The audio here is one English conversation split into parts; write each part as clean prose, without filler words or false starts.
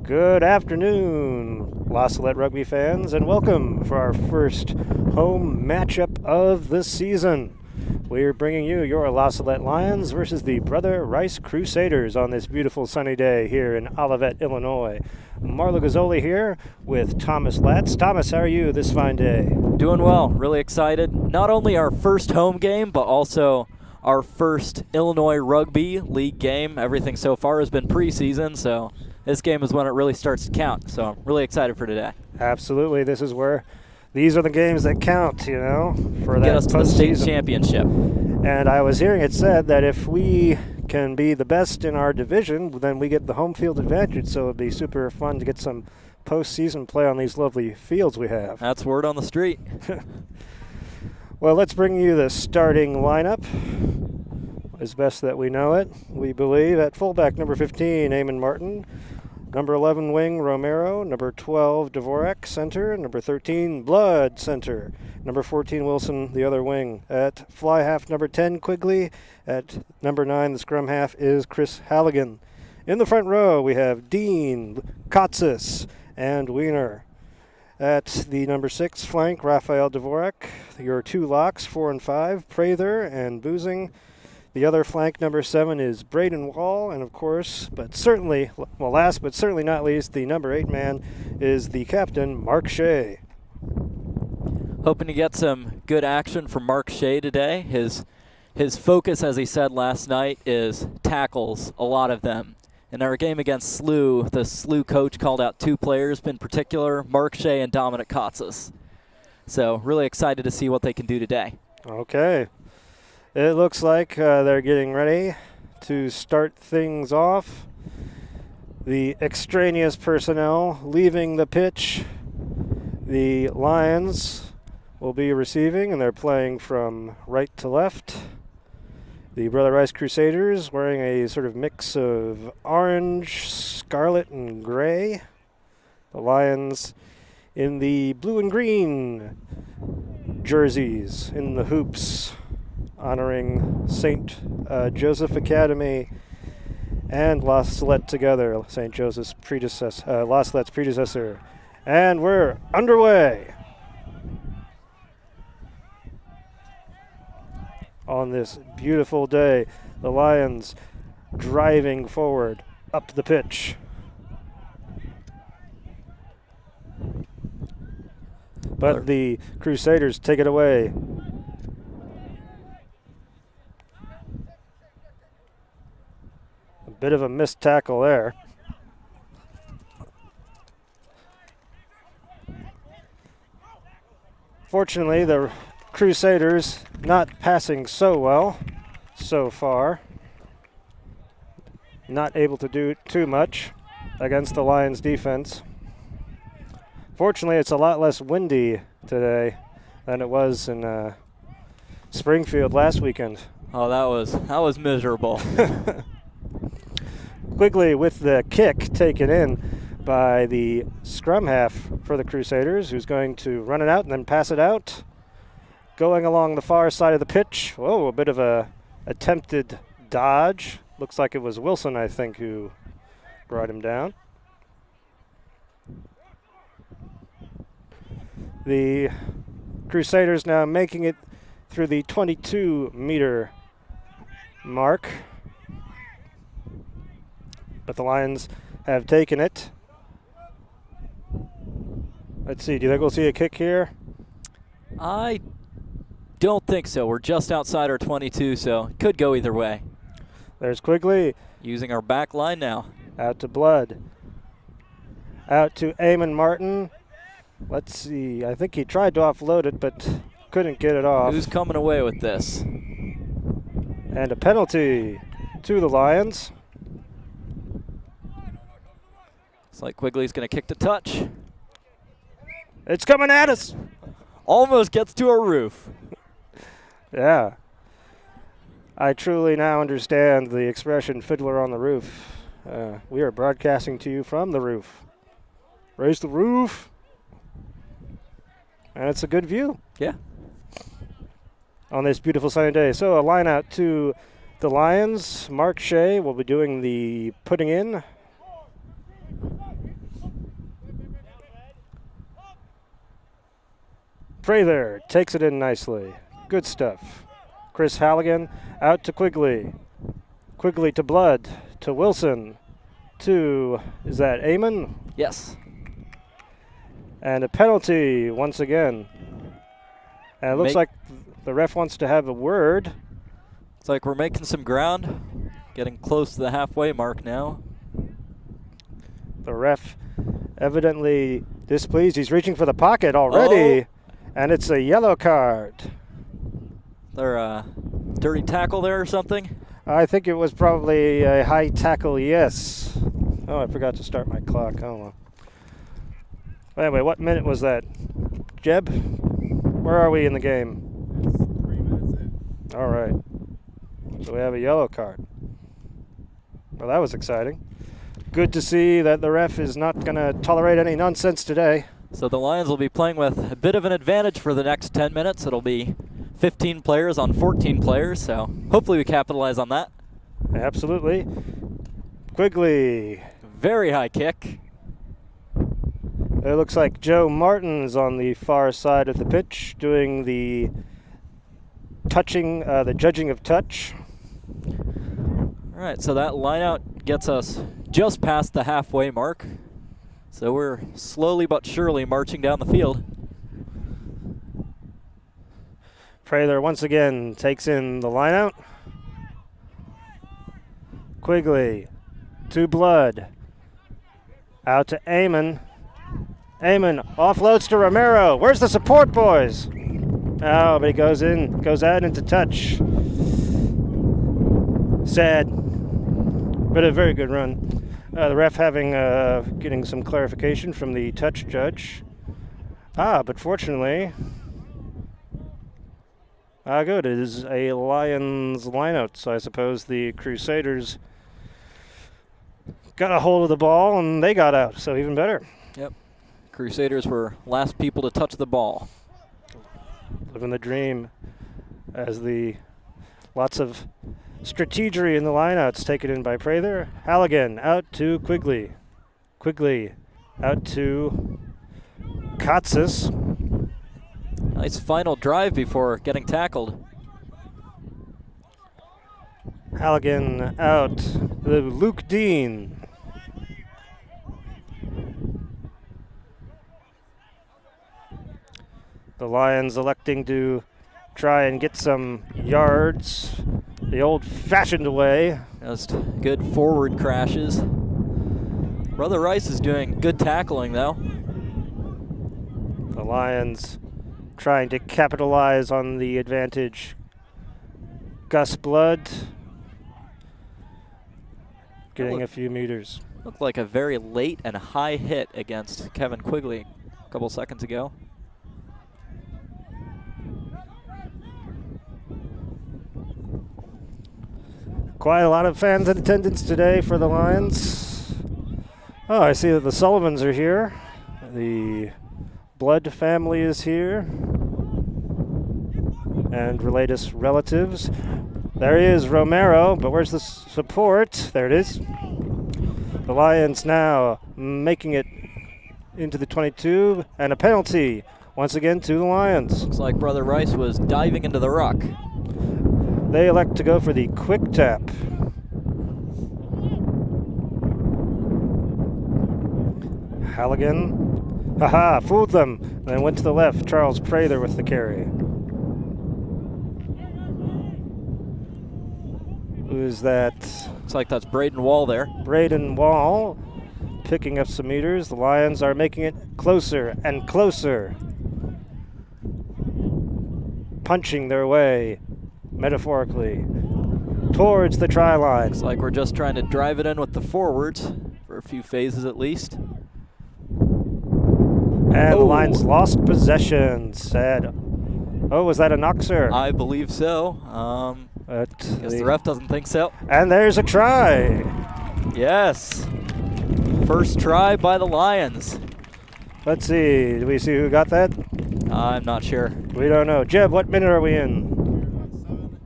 Good afternoon, La Salette rugby fans, and welcome for our first home matchup of the season. We're bringing you your La Salette Lions versus the Brother Rice Crusaders on this beautiful sunny day here in Olivet, Illinois. Marlo Gazzoli here with Thomas Latz. Thomas, how are you this fine day? Doing well, really excited. Not only our first home game, but also our first Illinois Rugby League game. Everything so far has been preseason, so this game is when it really starts to count. So I'm really excited for today. Absolutely. These are the games that count, for that get us to the state postseason championship. And I was hearing it said that if we can be the best in our division, then we get the home field advantage. So it'd be super fun to get some postseason play on these lovely fields we have. That's word on the street. Well, let's bring you the starting lineup as best that we know it. We believe at fullback, number 15, Eamon Martin. Number 11, wing, Romero. Number 12, Dvorak, center. Number 13, Blood, center. Number 14, Wilson, the other wing. At fly half, number 10, Quigley. At number 9, the scrum half is Chris Halligan. In the front row, we have Dean, Kotsos, and Wiener. At the number 6 flank, Raphael Dvorak. Your two locks, 4 and 5, Prather and Boozing. The other flank, number 7, is Braden Wall. And of course, last but certainly not least, the number 8 man is the captain, Mark Shea. Hoping to get some good action from Mark Shea today. His focus, as he said last night, is tackles, a lot of them. In our game against SLU, the SLU coach called out 2 players in particular, Mark Shea and Dominic Kotsos. So really excited to see what they can do today. Okay. It looks like they're getting ready to start things off. The extraneous personnel leaving the pitch. The Lions will be receiving, and they're playing from right to left. The Brother Rice Crusaders wearing a sort of mix of orange, scarlet, and gray. The Lions in the blue and green jerseys, in the hoops, honoring St. Joseph Academy and La Salette together, St. Joseph's predecessor, La Salette's predecessor. And we're underway on this beautiful day. The Lions driving forward up the pitch. But the Crusaders take it away. A bit of a missed tackle there. Fortunately, the Crusaders not passing so well so far. Not able to do too much against the Lions defense. Fortunately, it's a lot less windy today than it was in Springfield last weekend. Oh, that was miserable. Quigley with the kick taken in by the scrum half for the Crusaders, who's going to run it out and then pass it out. Going along the far side of the pitch. Whoa, a bit of a attempted dodge. Looks like it was Wilson, I think, who brought him down. The Crusaders now making it through the 22-meter mark. But the Lions have taken it. Let's see, do you think we'll see a kick here? I don't think so. We're just outside our 22, so it could go either way. There's Quigley. Using our back line now. Out to Blood. Out to Eamon Martin. Let's see, I think he tried to offload it, but couldn't get it off. Who's coming away with this? And a penalty to the Lions. Looks like Quigley's going to kick to touch. It's coming at us. Almost gets to a roof. Yeah. I truly now understand the expression fiddler on the roof. We are broadcasting to you from the roof. Raise the roof. And it's a good view. Yeah. On this beautiful sunny day. So a line out to the Lions. Mark Shea will be doing the putting in. Prather takes it in nicely. Good stuff. Chris Halligan out to Quigley. Quigley to Blood, to Wilson, to, is that Eamon? Yes. And a penalty once again. And it looks like the ref wants to have a word. It's like we're making some ground, getting close to the halfway mark now. The ref evidently displeased. He's reaching for the pocket already. Oh. And it's a yellow card. There a dirty tackle there or something? I think it was probably a high tackle, yes. Oh, I forgot to start my clock. Hold on. Anyway, what minute was that? Jeb, where are we in the game? 3 minutes in. All right. So we have a yellow card. Well, that was exciting. Good to see that the ref is not going to tolerate any nonsense today. So the Lions will be playing with a bit of an advantage for the next 10 minutes. It'll be 15 players on 14 players, so hopefully we capitalize on that. Absolutely. Quigley. Very high kick. It looks like Joe Martin's on the far side of the pitch doing the touching, the judging of touch. All right, so that line out gets us just past the halfway mark. So we're slowly but surely marching down the field. Prather once again takes in the line out. Quigley to Blood. Out to Eamon. Eamon offloads to Romero. Where's the support, boys? Oh, but he goes out into touch. Sad, but a very good run. The ref getting some clarification from the touch judge. But fortunately, good. It is a Lions lineout, so I suppose the Crusaders got a hold of the ball and they got out, so even better. Yep. Crusaders were last people to touch the ball. Living the dream as the lots of strategery in the lineouts taken in by Prather. Halligan out to Quigley. Quigley out to Kotsos. Nice final drive before getting tackled. Halligan out to Luke Dean. The Lions electing to try and get some yards the old-fashioned way. Just good forward crashes. Brother Rice is doing good tackling, though. The Lions trying to capitalize on the advantage. Gus Blood getting a few meters. Looked like a very late and high hit against Kevin Quigley a couple seconds ago. Quite a lot of fans in attendance today for the Lions. Oh, I see that the Sullivans are here. The Blood family is here. And related relatives. There he is, Romero, but where's the support? There it is. The Lions now making it into the 22, and a penalty once again to the Lions. Looks like Brother Rice was diving into the ruck. They elect to go for the quick tap. Halligan, fooled them, and then went to the left. Charles Prather with the carry. Who is that? Looks like that's Braden Wall there. Braden Wall picking up some meters. The Lions are making it closer and closer. Punching their way, metaphorically, towards the try line. Looks like we're just trying to drive it in with the forwards for a few phases at least. And the Lions lost possession. Sad. Oh, was that a knock, sir? I believe so. I guess the ref doesn't think so. And there's a try. Yes. First try by the Lions. Let's see. Do we see who got that? I'm not sure. We don't know. Jeb, what minute are we in? 7:19.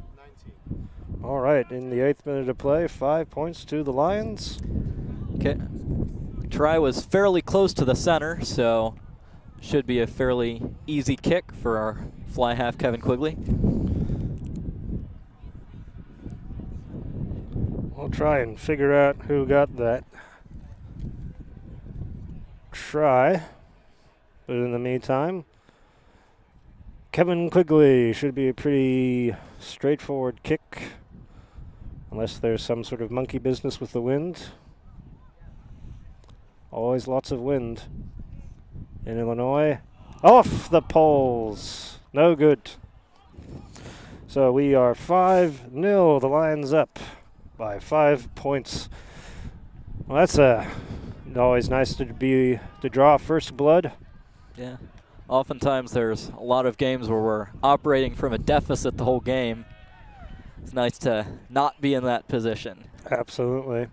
All right, in the 8th minute of play, 5 points to the Lions. Okay. Try was fairly close to the center, so should be a fairly easy kick for our fly half Kevin Quigley. We'll try and figure out who got that try. But in the meantime, Kevin Quigley should be a pretty straightforward kick, unless there's some sort of monkey business with the wind. Always lots of wind in Illinois. Off the poles. No good. So we are 5-0. The Lions up by 5 points. Well, that's always nice to draw first blood. Yeah. Oftentimes there's a lot of games where we're operating from a deficit the whole game. It's nice to not be in that position. Absolutely.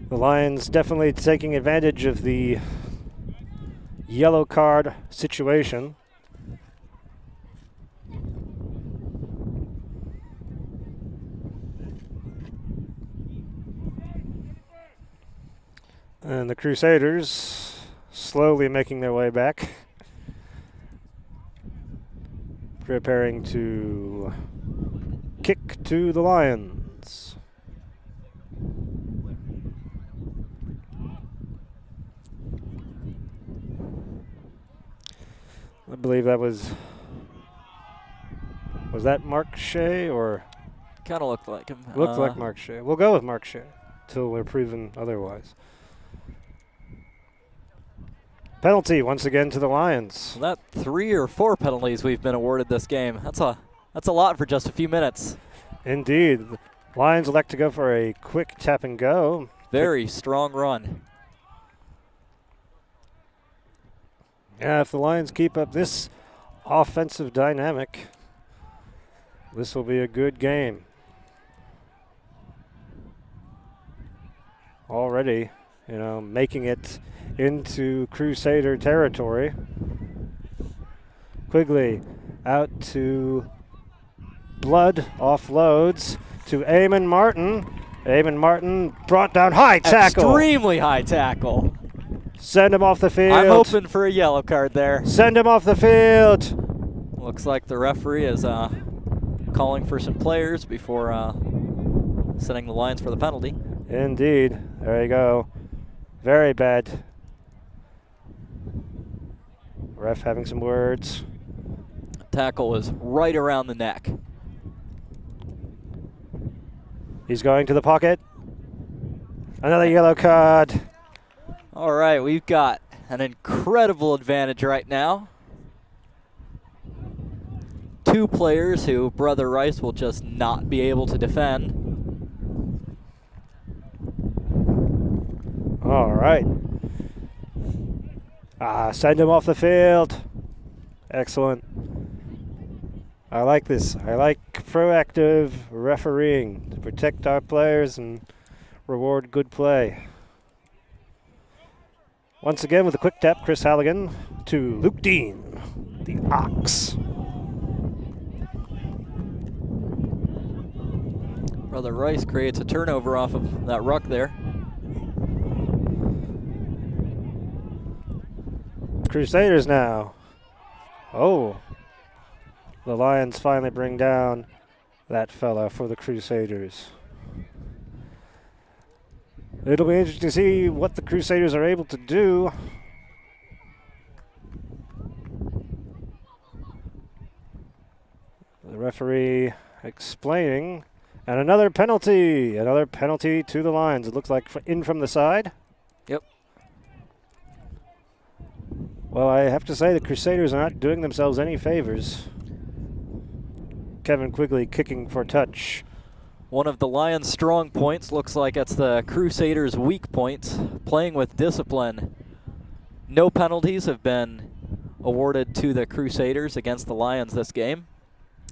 The Lions definitely taking advantage of the yellow card situation. And the Crusaders slowly making their way back, preparing to kick to the Lions. I believe that was that Mark Shea, or? Kind of looked like him. Looked like Mark Shea. We'll go with Mark Shea till we're proven otherwise. Penalty once again to the Lions. That 3 or 4 penalties we've been awarded this game. That's a lot for just a few minutes. Indeed. The Lions elect to go for a quick tap and go. Very strong run. Yeah, if the Lions keep up this offensive dynamic, this will be a good game. Already, making it into Crusader territory. Quigley out to Blood, offloads to Eamon Martin. Eamon Martin brought down, high tackle. Extremely high tackle. Send him off the field. I'm hoping for a yellow card there. Send him off the field. Looks like the referee is calling for some players before setting the lines for the penalty. Indeed. There you go. Very bad. Ref having some words. Tackle was right around the neck. He's going to the pocket. Another yellow card. All right, we've got an incredible advantage right now. 2 players who Brother Rice will just not be able to defend. All right. Send him off the field. Excellent. I like this. I like proactive refereeing to protect our players and reward good play. Once again with a quick tap, Chris Halligan to Luke Dean, the Ox. Brother Rice creates a turnover off of that ruck there. Crusaders now. Oh. The Lions finally bring down that fella for the Crusaders. It'll be interesting to see what the Crusaders are able to do. The referee explaining. And another penalty. Another penalty to the Lions. It looks like in from the side. Yep. Well, I have to say the Crusaders are not doing themselves any favors. Kevin Quigley kicking for touch. One of the Lions' strong points looks like it's the Crusaders' weak points, playing with discipline. No penalties have been awarded to the Crusaders against the Lions this game,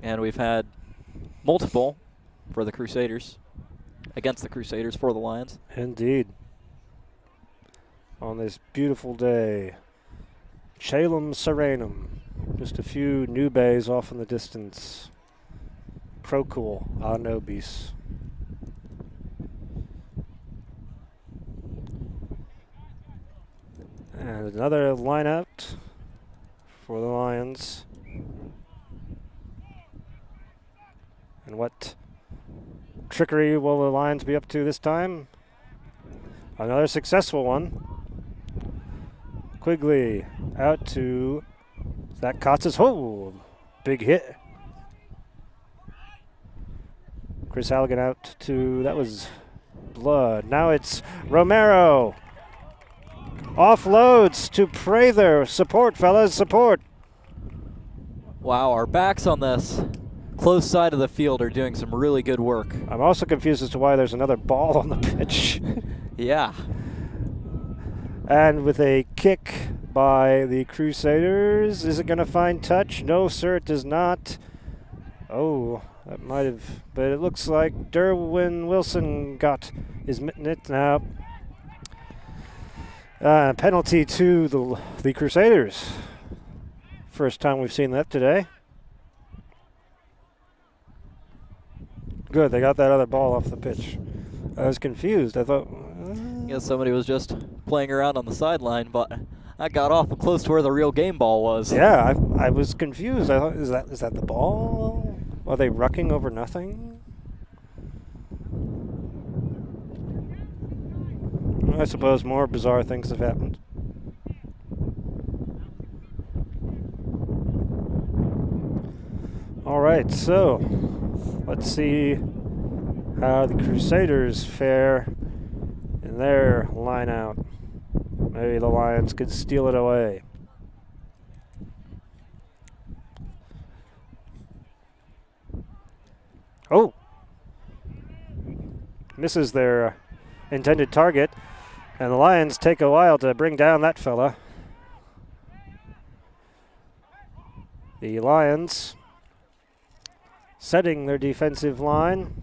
and we've had multiple for the Crusaders, against the Crusaders for the Lions. Indeed. On this beautiful day, Chalem Serenum, just a few new bays off in the distance. Procul a nobis. And another line out for the Lions. And what trickery will the Lions be up to this time? Another successful one. Quigley out to, is that Kotsos? Oh, big hit. Chris Halligan out to, that was blood. Now it's Romero. Offloads to Prather. Support, fellas, support. Wow, our backs on this close side of the field are doing some really good work. I'm also confused as to why there's another ball on the pitch. Yeah. And with a kick by the Crusaders, is it going to find touch? No, sir, it does not. Oh, that might have, but it looks like Derwin Wilson got his mitt now. Penalty to the Crusaders. First time we've seen that today. Good, they got that other ball off the pitch. I was confused. I thought, Guess somebody was just playing around on the sideline, but I got off close to where the real game ball was. yeah, I was confused. I thought, is that the ball? Are they rucking over nothing? I suppose more bizarre things have happened. All right, so let's see how the Crusaders fare in their line out. Maybe the Lions could steal it away. Oh! Misses their intended target, and the Lions take a while to bring down that fella. The Lions setting their defensive line.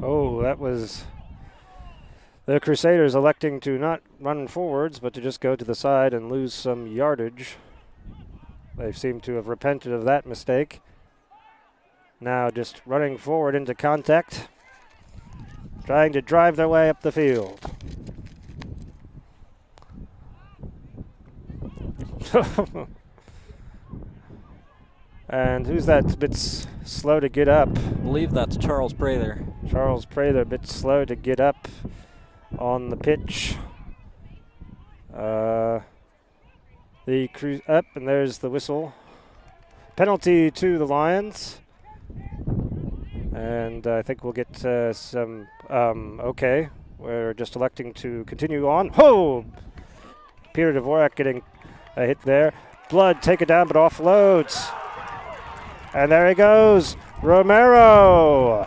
Oh, that was the Crusaders electing to not run forwards, but to just go to the side and lose some yardage. They seem to have repented of that mistake. Now just running forward into contact, trying to drive their way up the field. And who's that? A bit slow to get up. I believe that's Charles Prather. Charles Prather, a bit slow to get up on the pitch. The cruise up, and there's the whistle. Penalty to the Lions. And I think we'll get some, okay. We're just electing to continue on. Oh! Peter Dvorak getting a hit there. Blood, take it down, but offloads. And there he goes, Romero.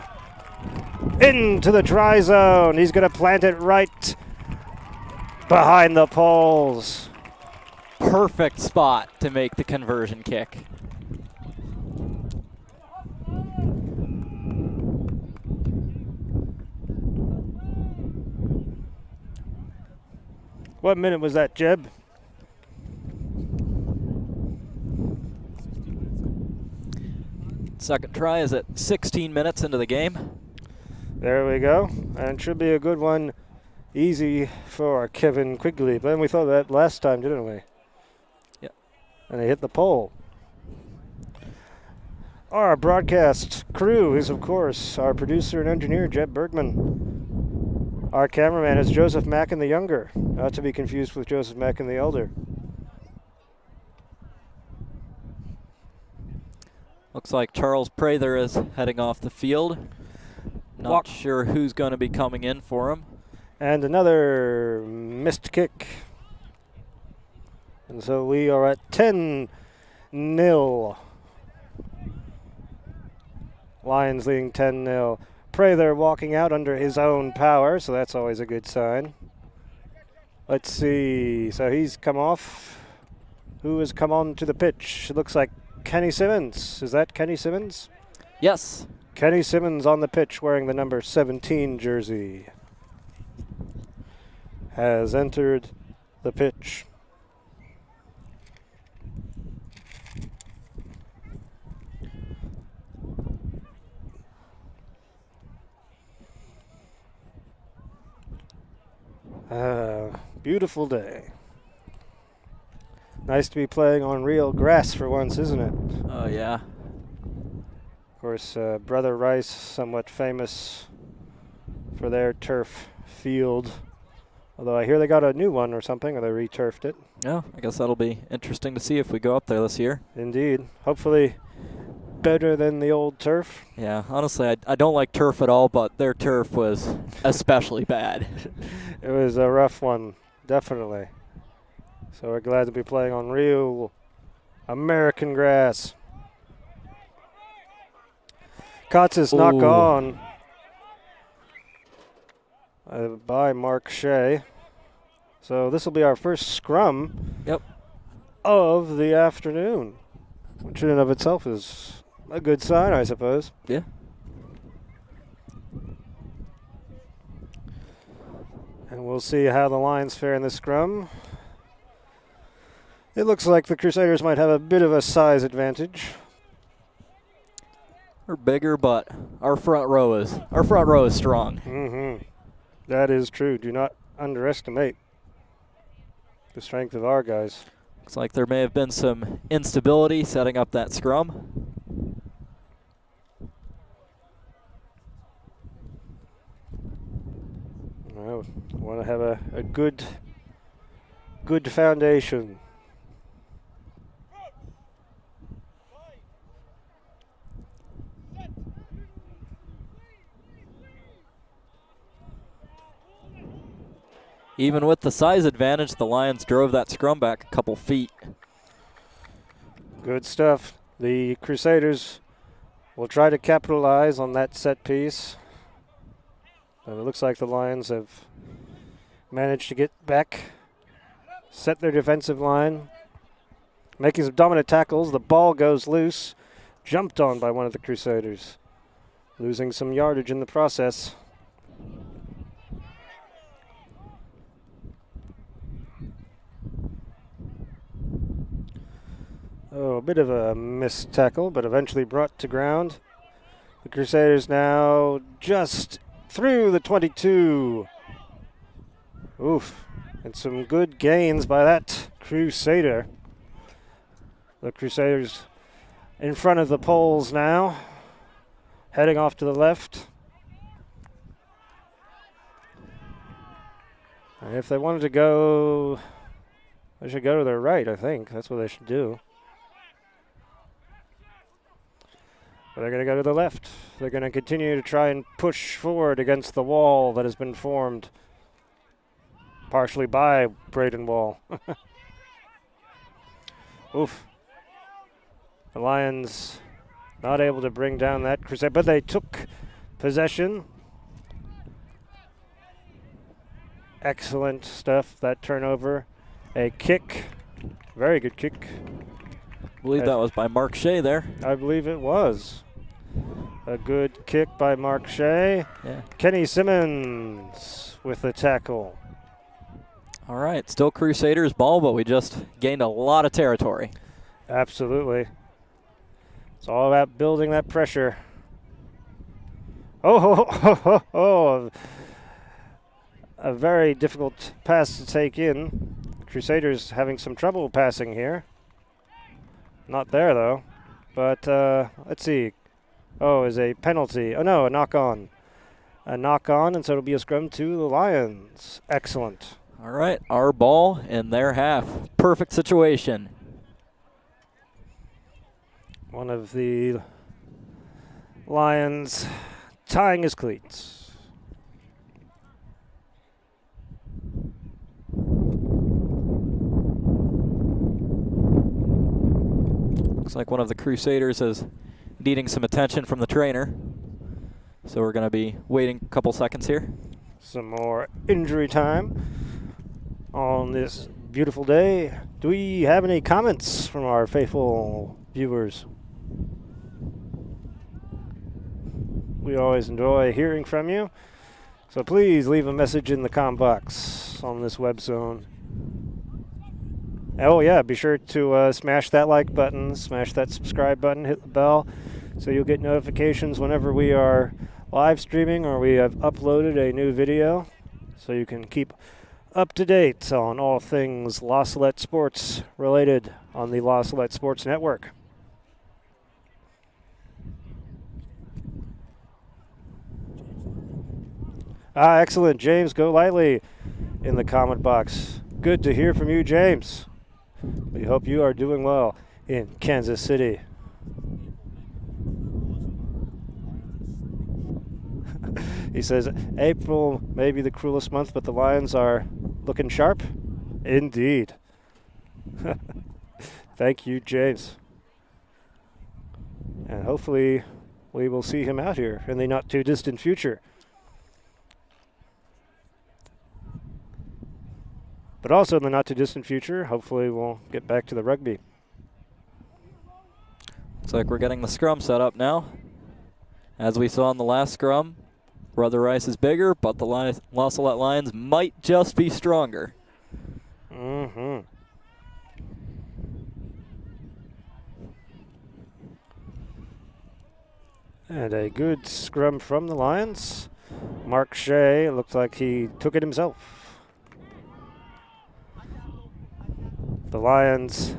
Into the try zone. He's going to plant it right behind the poles. Perfect spot to make the conversion kick. What minute was that, Jeb? Second try is at 16 minutes into the game. There we go. And should be a good one. Easy for Kevin Quigley. But we thought that last time, didn't we? Yep. And they hit the pole. Our broadcast crew is, of course, our producer and engineer, Jeb Bergman. Our cameraman is Joseph Mackin the Younger, not to be confused with Joseph Mackin the Elder. Looks like Charles Prather is heading off the field. Not sure who's going to be coming in for him. And another missed kick. And so we are at 10-0. Lions leading 10-0. Prather walking out under his own power, so that's always a good sign. Let's see. So he's come off. Who has come on to the pitch? It looks like Kenny Simmons. Is that Kenny Simmons? Yes. Kenny Simmons on the pitch wearing the number 17 jersey has entered the pitch. Beautiful day. Nice to be playing on real grass for once, isn't it? Oh, yeah. Of course, Brother Rice, somewhat famous for their turf field. Although I hear they got a new one or something, or they re-turfed it. Yeah, I guess that'll be interesting to see if we go up there this year. Indeed. Hopefully better than the old turf. Yeah, honestly, I don't like turf at all, but their turf was especially bad. It was a rough one, definitely. So we're glad to be playing on real American grass. Kotsos knock on by Mark Shea. So this will be our first scrum of the afternoon, which in and of itself is a good sign, I suppose. Yeah. And we'll see how the Lions fare in this scrum. It looks like the Crusaders might have a bit of a size advantage. We're bigger, but our front row is strong. Mm-hmm. That is true. Do not underestimate the strength of our guys. Looks like there may have been some instability setting up that scrum. I want to have a good foundation. Even with the size advantage, the Lions drove that scrum back a couple feet. Good stuff. The Crusaders will try to capitalize on that set piece. It looks like the Lions have managed to get back, set their defensive line, making some dominant tackles. The ball goes loose, jumped on by one of the Crusaders, losing some yardage in the process. Oh, a bit of a missed tackle, but eventually brought to ground. The Crusaders now just through the 22. Oof. And some good gains by that Crusader. The Crusaders in front of the poles now, heading off to the left. And if they wanted to go, they should go to their right, I think. That's what they should do. But they're going to go to the left. They're going to continue to try and push forward against the wall that has been formed, partially by Braden Wall. Oof. The Lions not able to bring down that Crusade, but they took possession. Excellent stuff, that turnover. A kick, very good kick. I believe that was by Mark Shea there. I believe it was. A good kick by Mark Shea. Yeah. Kenny Simmons with the tackle. All right, still Crusaders ball, but we just gained a lot of territory. Absolutely. It's all about building that pressure. Oh, a very difficult pass to take in. Crusaders having some trouble passing here. Not there, though. But let's see. Oh, is a penalty. Oh, no, a knock-on. A knock-on, and so it'll be a scrum to the Lions. Excellent. All right, our ball in their half. Perfect situation. One of the Lions tying his cleats. Looks like one of the Crusaders is needing some attention from the trainer. So we're going to be waiting a couple seconds here. Some more injury time on this beautiful day. Do we have any comments from our faithful viewers? We always enjoy hearing from you. So please leave a message in the comm box on this web zone. Oh yeah, be sure to smash that like button, smash that subscribe button, hit the bell, so you'll get notifications whenever we are live streaming or we have uploaded a new video, so you can keep up to date on all things La Salette sports related on the La Salette Sports Network. Excellent. James Golightly in the comment box. Good to hear from you, James. We hope you are doing well in Kansas City. He says, April may be the cruelest month, but the Lions are looking sharp. Indeed. Thank you, James. And hopefully we will see him out here in the not too distant future. But also in the not too distant future, hopefully we'll get back to the rugby. Looks like we're getting the scrum set up now. As we saw in the last scrum, Brother Rice is bigger, but the La Salette Lions might just be stronger. Mm-hmm. And a good scrum from the Lions. Mark Shea, looks like he took it himself. The Lions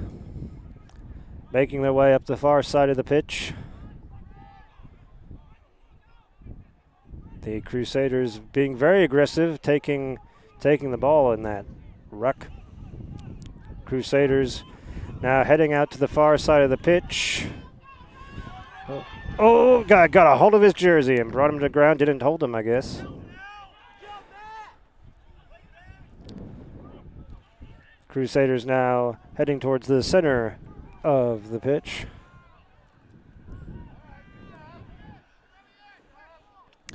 making their way up the far side of the pitch. The Crusaders being very aggressive, taking the ball in that ruck. Crusaders now heading out to the far side of the pitch. Oh, God, got a hold of his jersey and brought him to the ground. Didn't hold him, I guess. Crusaders now heading towards the center of the pitch.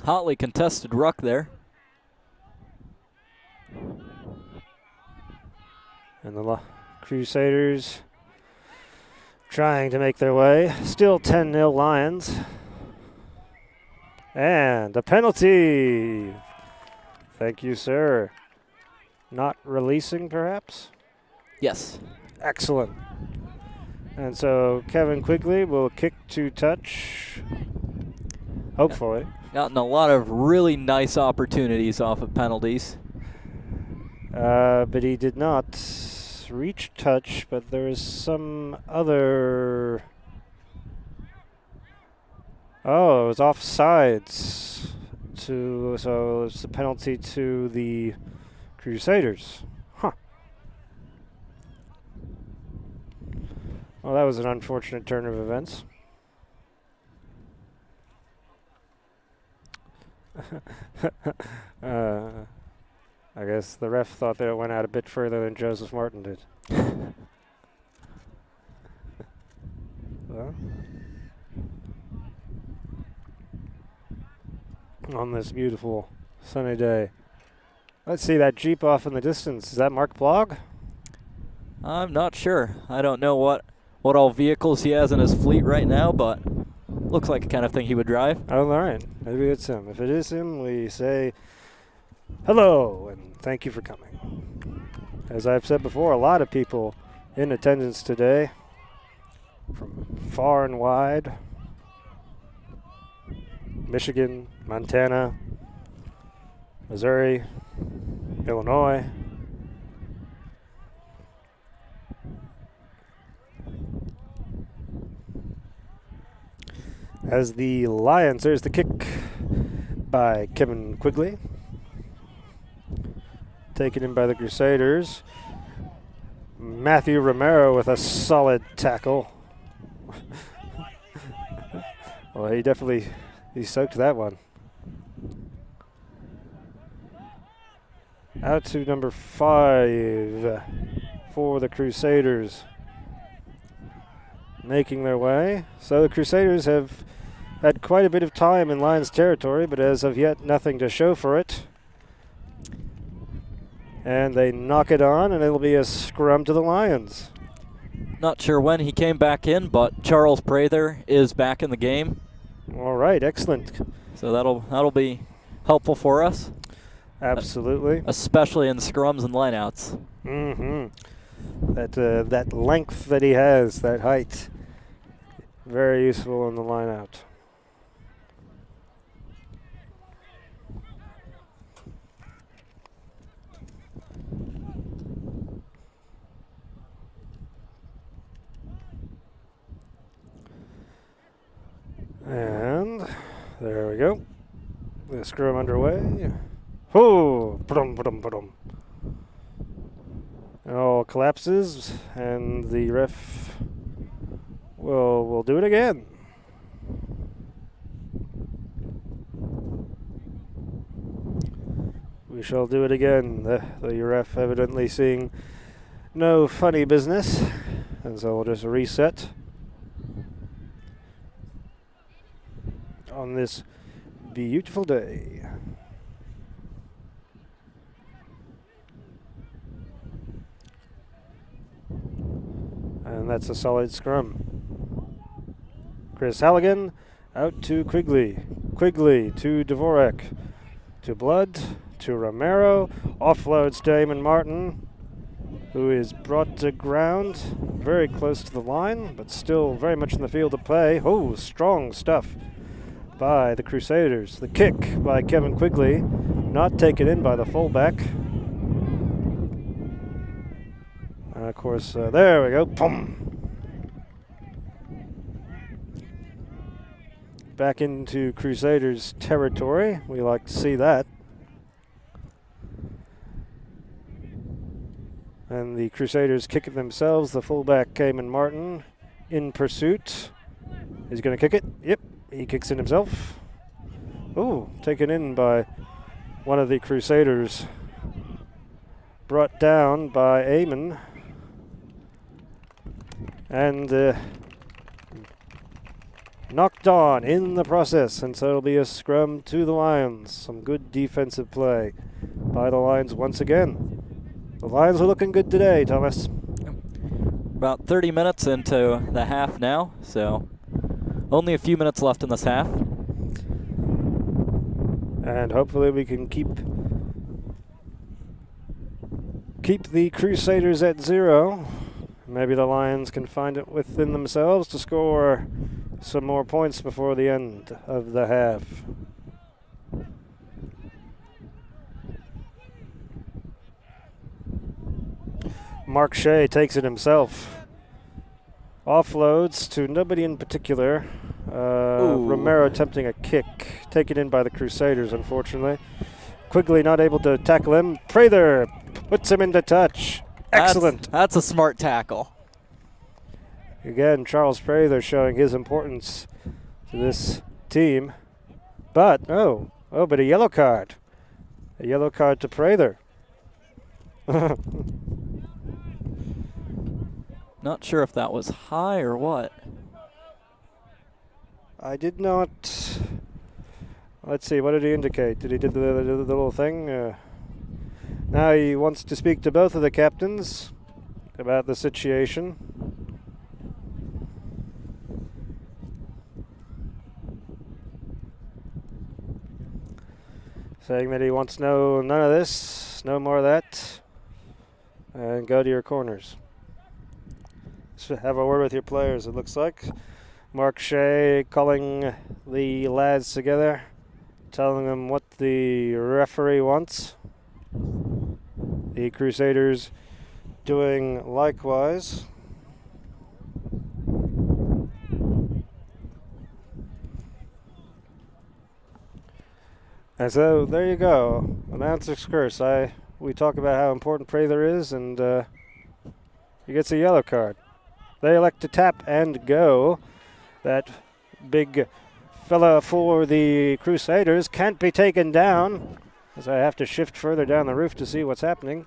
Hotly contested ruck there. And the Crusaders trying to make their way. Still 10-0 Lions. And a penalty. Thank you, sir. Not releasing, perhaps? Yes. Excellent. And so Kevin Quigley will kick to touch. Hopefully. Gotten a lot of really nice opportunities off of penalties. But he did not reach touch, but there is some other... Oh, it was offsides. So it's a penalty to the Crusaders. Huh. Well, that was an unfortunate turn of events. I guess the ref thought that it went out a bit further than Joseph Martin did. Well, on this beautiful sunny day. Let's see that Jeep off in the distance. Is that Mark Blogg? I'm not sure. I don't know what all vehicles he has in his fleet right now, but looks like the kind of thing he would drive. Oh, all right. Maybe it's him. If it is him, we say hello and thank you for coming. As I've said before, a lot of people in attendance today from far and wide. Michigan, Montana, Missouri, Illinois. As the Lions, there's the kick by Kevin Quigley. Taken in by the Crusaders. Matthew Romero with a solid tackle. Well, he soaked that one. Out to number 5 for the Crusaders. Making their way. So the Crusaders have had quite a bit of time in Lions territory, but as of yet, nothing to show for it. And they knock it on, and it'll be a scrum to the Lions. Not sure when he came back in, but Charles Prather is back in the game. All right, excellent. So that'll be helpful for us. Absolutely. Especially in scrums and lineouts. Mm-hmm. That length that he has, that height, very useful in the lineout. And there we go. The scrum underway. Oh, ba-dum, ba-dum, ba-dum. It all collapses, and the ref will do it again. We shall do it again. The ref evidently seeing no funny business, and so we'll just reset on this beautiful day. And that's a solid scrum. Chris Halligan out to Quigley. Quigley to Dvorak. To Blood. To Romero. Offloads Damon Martin, who is brought to ground very close to the line, but still very much in the field of play. Oh, strong stuff by the Crusaders. The kick by Kevin Quigley, not taken in by the fullback. And of course, there we go. Pum. Back into Crusaders territory. We like to see that. And the Crusaders kick it themselves. The fullback, Damon Martin, in pursuit. He's going to kick it. Yep, he kicks it himself. Ooh, taken in by one of the Crusaders. Brought down by Eamon. And knocked on in the process. And so it'll be a scrum to the Lions. Some good defensive play by the Lions once again. The Lions are looking good today, Thomas. About 30 minutes into the half now, so only a few minutes left in this half. And hopefully we can keep the Crusaders at 0. Maybe the Lions can find it within themselves to score some more points before the end of the half. Mark Shea takes it himself. Offloads to nobody in particular. Romero attempting a kick. Taken in by the Crusaders, unfortunately. Quigley not able to tackle him. Prather puts him into touch. Excellent. That's a smart tackle. Again, Charles Prather showing his importance to this team. But, but a yellow card. A yellow card to Prather. Not sure if that was high or what. I did not. Let's see, what did he indicate? Did he do the little thing? Now he wants to speak to both of the captains about the situation. Saying that he wants none of this, no more of that, and go to your corners. Have a word with your players, it looks like. Mark Shea calling the lads together, telling them what the referee wants. The Crusaders doing likewise. And so there you go, announcer's curse. We talk about how important Prather is, and he gets a yellow card. They elect to tap and go. That big fella for the Crusaders can't be taken down, as I have to shift further down the roof to see what's happening.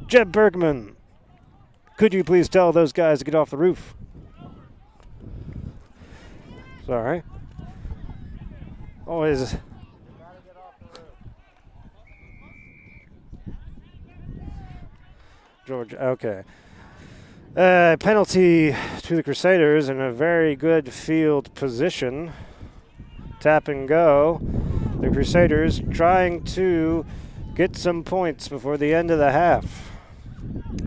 Jeb Bergman, could you please tell those guys to get off the roof? Sorry. Always. George, okay. Penalty to the Crusaders in a very good field position. Tap and go. The Crusaders trying to get some points before the end of the half.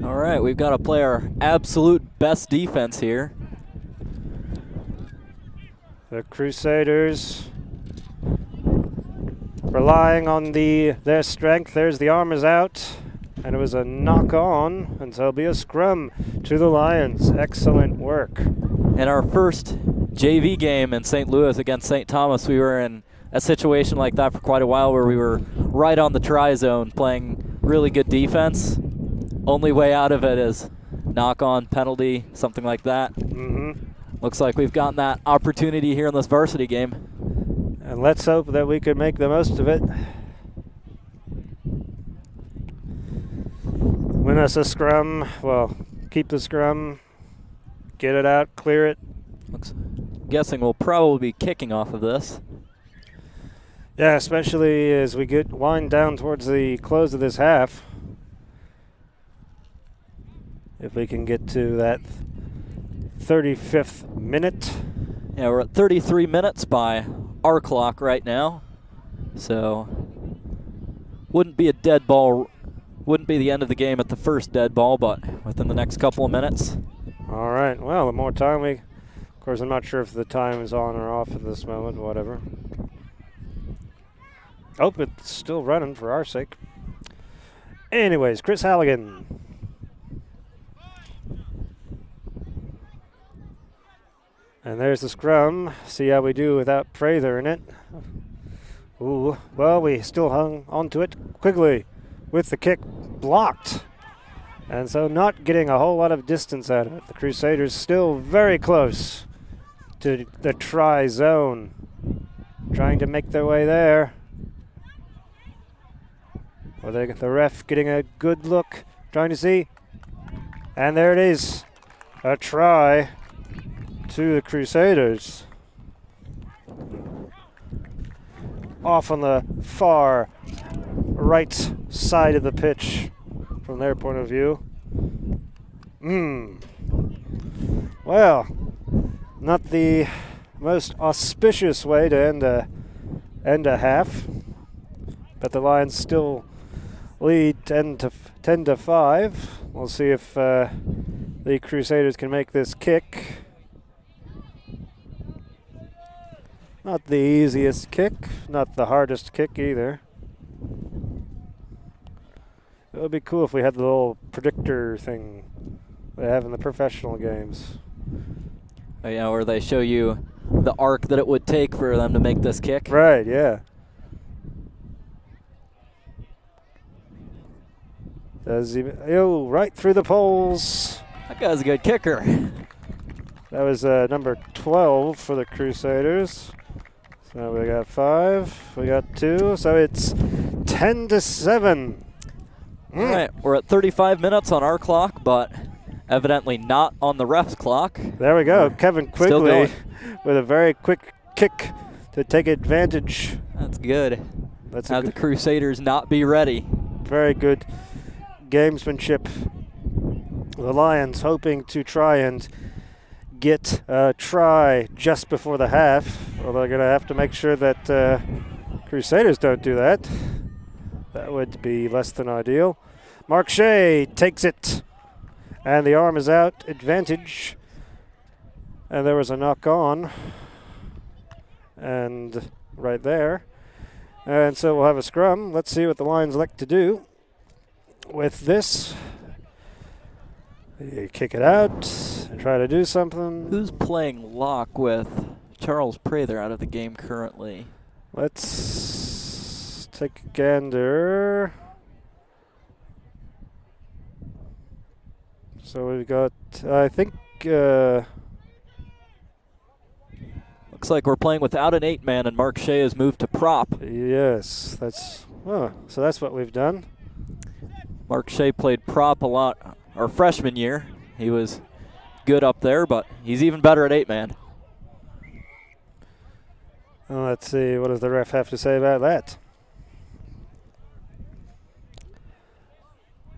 All right, we've got to play our absolute best defense here. The Crusaders. relying on their strength. There's the arm is out, and it was a knock on, and so it'll be a scrum to the Lions. Excellent work. In our first JV game in St. Louis against St. Thomas, we were in a situation like that for quite a while where we were right on the try zone playing really good defense. Only way out of it is knock on, penalty, something like that. Looks like we've gotten that opportunity here in this varsity game. And let's hope that we can make the most of it. Win us a scrum. Well, keep the scrum. Get it out, clear it. Guessing we'll probably be kicking off of this. Yeah, especially as we wind down towards the close of this half. If we can get to that 35th minute. Yeah, we're at 33 minutes by our clock right now. So wouldn't be a dead ball, wouldn't be the end of the game at the first dead ball, but within the next couple of minutes. All right, well, the more time of course, I'm not sure if the time is on or off at this moment, whatever. Oh, it's still running for our sake. Anyways, Chris Halligan. And there's the scrum. See how we do without Prather in it. Ooh, well, we still hung onto it. Quigley with the kick blocked. And so not getting a whole lot of distance out of it. The Crusaders still very close to the try zone. Trying to make their way there. Well, the ref getting a good look, trying to see. And there it is. A try to the Crusaders. Off on the far right side of the pitch from their point of view. Well, not the most auspicious way to end a half, but the Lions still lead 10 to 5. We'll see if the Crusaders can make this kick. Not the easiest kick, not the hardest kick either. It would be cool if we had the little predictor thing they have in the professional games. Oh, yeah, where they show you the arc that it would take for them to make this kick. Right, yeah. Does he? Oh, right through the poles. That guy's a good kicker. That was number 12 for the Crusaders. So we got 5, we got 2, so it's 10 to 7. All right, we're at 35 minutes on our clock, but evidently not on the ref's clock. There we go, Kevin Quigley Still with a very quick kick to take advantage. That's good. That's Have the Crusaders not be ready. Very good gamesmanship. The Lions hoping to try and get a try just before the half. Well, they're going to have to make sure that Crusaders don't do that. That would be less than ideal. Mark Shea takes it. And the arm is out. Advantage. And there was a knock on. And right there. And so we'll have a scrum. Let's see what the Lions like to do with this. You kick it out and try to do something. Who's playing lock with Charles Prather out of the game currently? Let's take a gander. So we've got, I think, looks like we're playing without an 8-man, and Mark Shea has moved to prop. Yes, so that's what we've done. Mark Shea played prop a lot our freshman year. He was good up there, but he's even better at 8-man. Well, let's see, what does the ref have to say about that?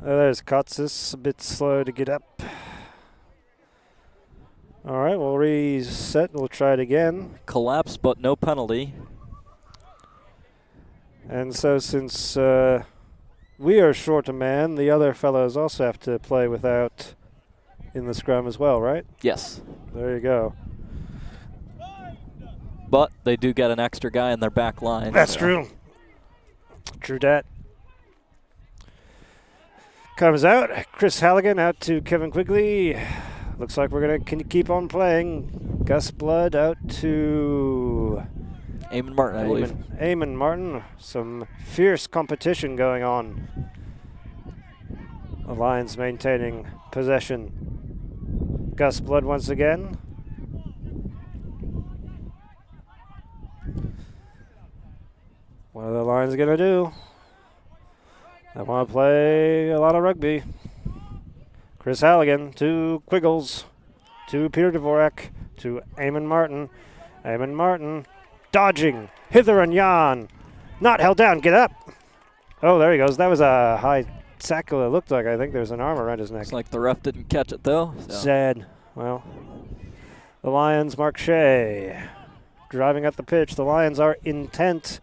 There's Kotsos, a bit slow to get up. All right, we'll reset. We'll try it again. Collapse, but no penalty. And so since we are short a man, the other fellows also have to play without in the scrum as well, right? Yes. There you go. But they do get an extra guy in their back line. That's so. true. True dat. Comes out. Chris Halligan out to Kevin Quigley. Looks like we're going to keep on playing. Gus Blood out to Eamon Martin, I believe. Eamon Martin. Some fierce competition going on. The Lions maintaining possession. Gus Blood once again. What are the Lions going to do? They want to play a lot of rugby. Chris Halligan to Quiggles, to Peter Dvorak, to Eamon Martin. Eamon Martin dodging hither and yon. Not held down. Get up. Oh, there he goes. That was a high tackle. It looked like. I think there's an arm around his neck. Looks like the ref didn't catch it, though. So. Sad. Well, the Lions, Mark Shea, driving up the pitch. The Lions are intent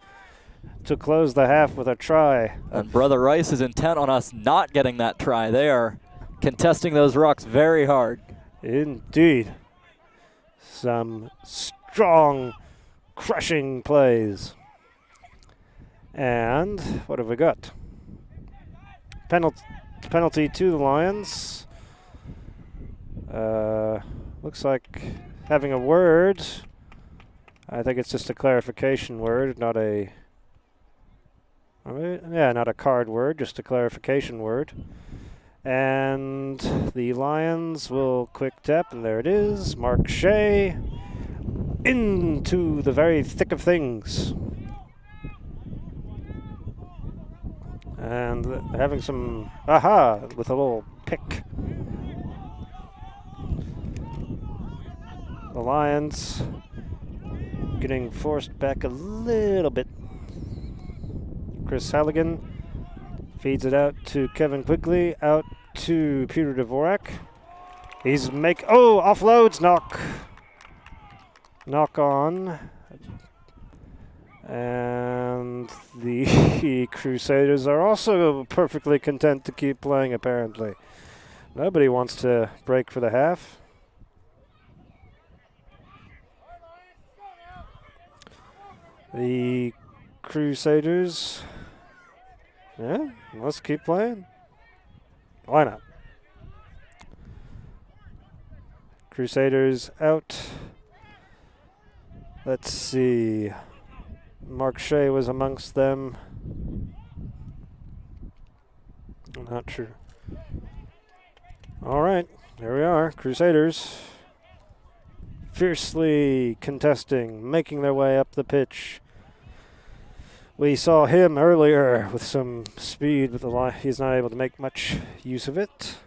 to close the half with a try. And Brother Rice is intent on us not getting that try. They are contesting those rucks very hard. Indeed. Some strong, crushing plays. And what have we got? Penalty to the Lions. Looks like having a word. I think it's just a clarification word, not a... not a card word, just a clarification word. And the Lions will quick tap, and there it is. Mark Shea into the very thick of things. And having some with a little pick. The Lions getting forced back a little bit. Chris Halligan feeds it out to Kevin Quigley, out to Peter Dvorak. He's offloads, knock on. And the Crusaders are also perfectly content to keep playing, apparently. Nobody wants to break for the half. The Crusaders, let's keep playing. Why not? Crusaders out. Let's see. Mark Shea was amongst them. I'm not sure. All right, there we are. Crusaders fiercely contesting, making their way up the pitch. We saw him earlier with some speed, but he's not able to make much use of it.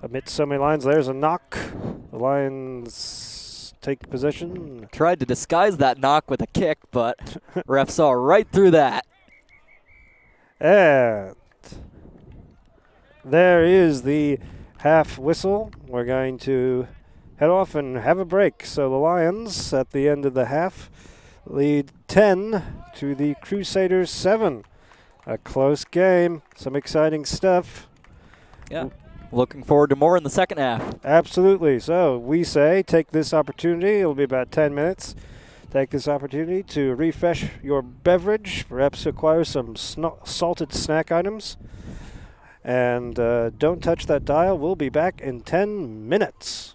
Amidst so many lines, there's a knock. The Lions take possession. Tried to disguise that knock with a kick, but ref saw right through that. And there is the half whistle. We're going to head off and have a break. So the Lions, at the end of the half, lead 10 to the Crusaders 7. A close game. Some exciting stuff. Yeah. Looking forward to more in the second half. Absolutely. So we say take this opportunity. It'll be about 10 minutes. Take this opportunity to refresh your beverage, perhaps acquire some salted snack items. And don't touch that dial. We'll be back in 10 minutes.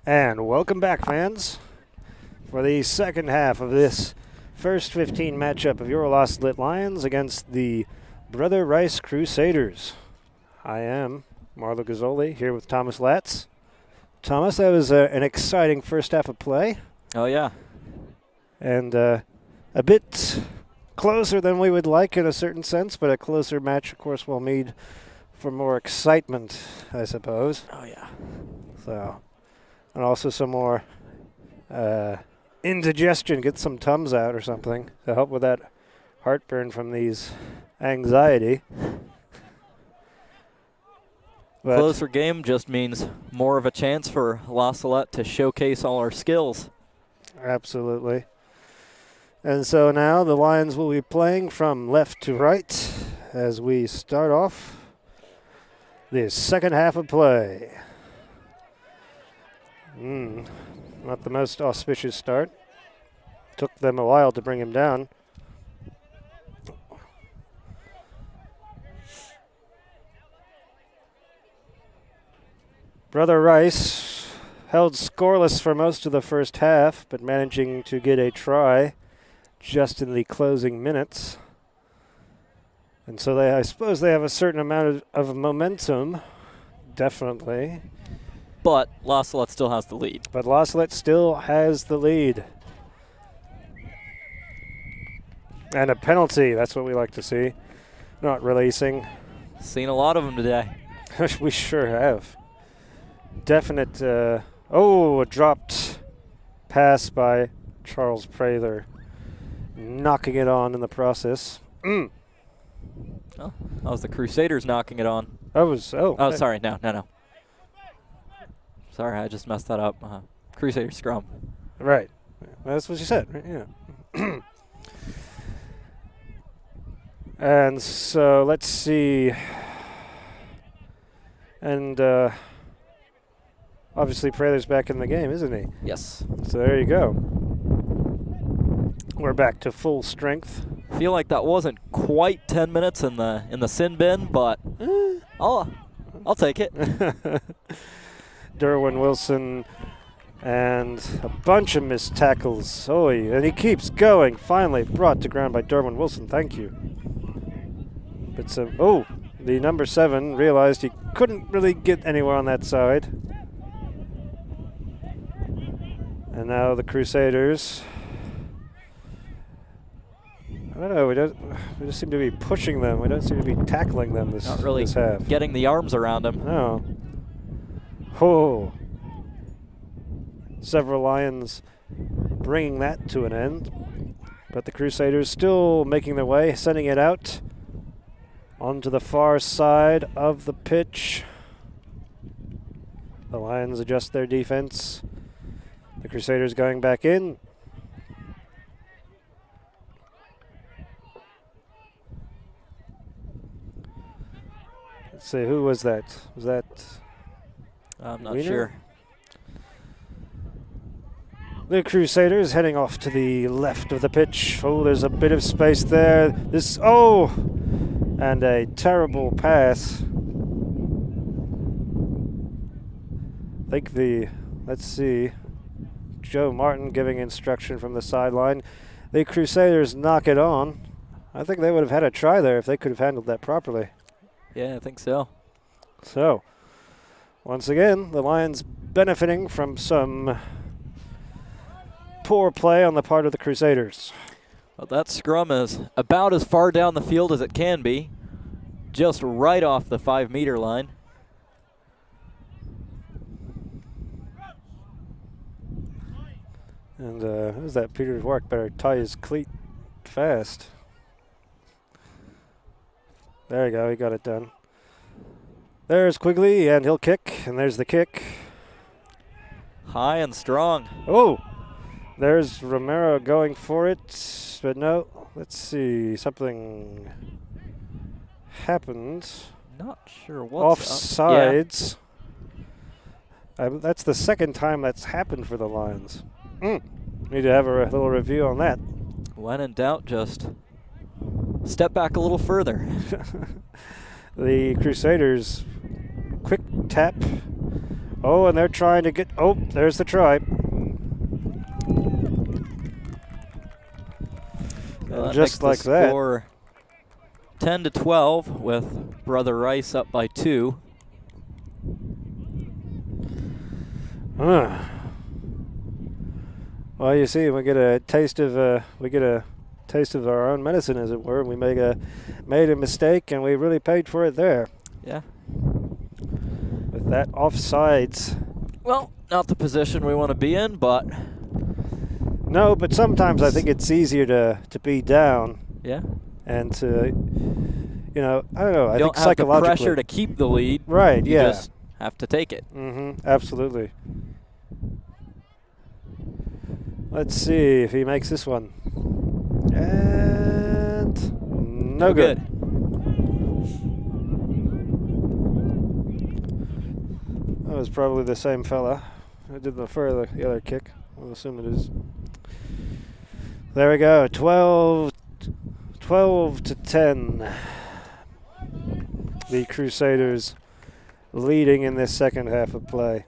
And welcome back, fans, for the second half of this first 15 matchup of your Lost Lit Lions against the Brother Rice Crusaders. I am Marlo Gazzoli here with Thomas Latz. Thomas, that was an exciting first half of play. Oh, yeah. And a bit closer than we would like in a certain sense, but a closer match, of course, will need for more excitement, I suppose. Oh, yeah. So, and also some more indigestion, get some Tums out or something to help with that heartburn from these anxiety. But Closer game just means more of a chance for La Salette to showcase all our skills. absolutely. And so now the Lions will be playing from left to right as we start off the second half of play. Not the most auspicious start. Took them a while to bring him down. Brother Rice held scoreless for most of the first half, but managing to get a try just in the closing minutes. And so I suppose they have a certain amount of momentum, definitely. But La Salette still has the lead. But La Salette still has the lead. And a penalty, that's what we like to see. Not releasing. Seen a lot of them today. We sure have. Definite, a dropped pass by Charles Prather. Knocking it on in the process. Oh, that was the Crusaders knocking it on. Oh, Sorry, no. Sorry, I just messed that up. Crusader scrum. Right. That's what you said. Right? Yeah. And so let's see. And obviously Prather's back in the game, isn't he? Yes. So there you go. We're back to full strength. Feel like that wasn't quite 10 minutes in the sin bin, but I'll take it. Derwin Wilson and a bunch of missed tackles. And he keeps going. Finally brought to ground by Derwin Wilson. Thank you. But the number 7 realized he couldn't really get anywhere on that side. And now the Crusaders. I don't know. We just seem to be pushing them. We don't seem to be tackling them this Not really this half. getting the arms around them. No. Oh. Several Lions bringing that to an end. But the Crusaders still making their way, sending it out onto the far side of the pitch. The Lions adjust their defense. The Crusaders going back in. Let's see, who was that? Was that I'm not Wiener? sure. The Crusaders heading off to the left of the pitch. There's a bit of space there. And a terrible pass. I think let's see, Joe Martin giving instruction from the sideline. The Crusaders knock it on. I think they would have had a try there if they could have handled that properly. Yeah, I think so. So, once again, the Lions benefiting from some poor play on the part of the Crusaders. Well, that scrum is about as far down the field as it can be, just right off the 5-meter line. And who's that? Peter Dvorak better tie his cleat fast. There you go, he got it done. There's Quigley, and he'll kick, and there's the kick. High and strong. Oh, there's Romero going for it, but no. Let's see, something happened. Not sure what's Offsides. Yeah. That's the second time that's happened for the Lions. Need to have a little review on that. When in doubt, just step back a little further. The Crusaders, quick tap Oh, and they're trying to get, oh, there's the try. That just makes like the that. Score 10-12 with Brother Rice up by 2. Well, you see, we get a taste of our own medicine, as it were. We made a mistake, and we really paid for it there. Yeah. With that offsides. Well, not the position we want to be in, but No, but sometimes I think it's easier to be down yeah. and to, I don't know. I You think don't have the psychologically. pressure to keep the lead. Right. You Yeah. just have to take it. Absolutely. Let's see if he makes this one. And no good. That was probably the same fella who did the other kick. I'll assume it is. There we go. 12 to 10. The Crusaders leading in this second half of play.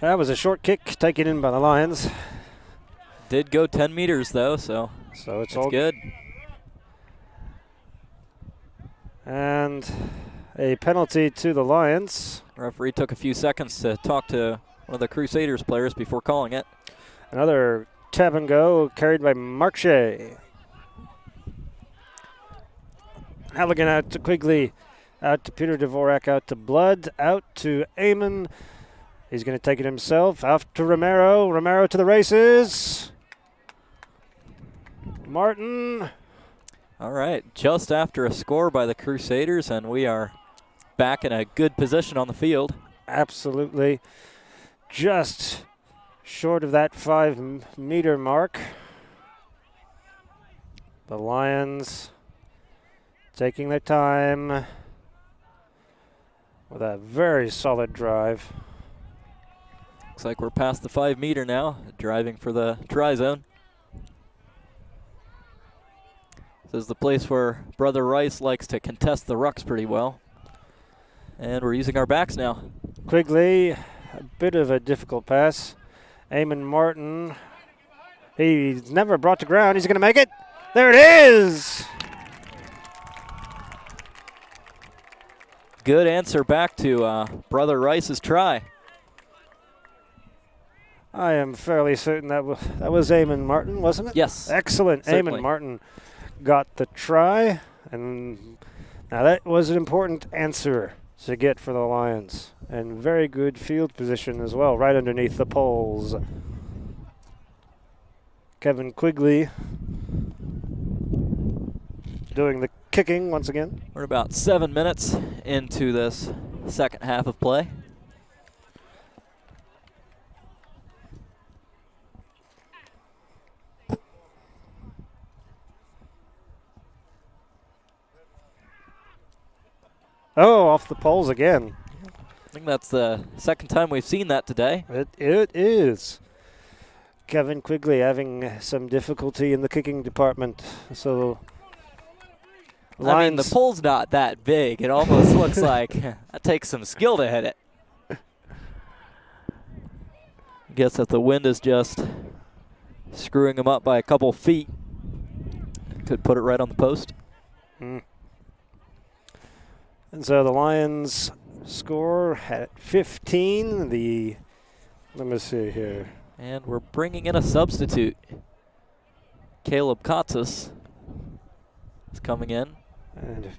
That was a short kick taken in by the Lions. Did go 10 meters though, so it's all good. And a penalty to the Lions. Referee took a few seconds to talk to one of the Crusaders players before calling it. Another tap and go carried by Mark Shea. Halligan out to Quigley, out to Peter Dvorak, out to Blood, out to Eamon. He's going to take it himself, out to Romero. Romero to the races. Martin. All right, just after a score by the Crusaders, and we are back in a good position on the field. Absolutely. Just short of that 5-meter mark. The Lions taking their time with a very solid drive. Looks like we're past the 5-meter now, driving for the try zone. This is the place where Brother Rice likes to contest the rucks pretty well. And we're using our backs now. Quigley, a bit of a difficult pass. Eamon Martin, he's never brought to ground. He's going to make it. There it is. Good answer back to Brother Rice's try. I am fairly certain that was Eamon Martin, wasn't it? Yes. Excellent. Certainly. Eamon Martin got the try, and now that was an important answer to get for the Lions, and very good field position as well, right underneath the poles. Kevin Quigley doing the kicking once again. We're about 7 minutes into this second half of play. Oh, off the poles again. I think that's the second time we've seen that today. It is. Kevin Quigley having some difficulty in the kicking department. So, I mean, the pole's not that big. It almost looks like that takes some skill to hit it. I guess that the wind is just screwing him up by a couple feet. Could put it right on the post. And so the Lions score at 15. Let me see here. And we're bringing in a substitute. Caleb Kotsos is coming in. And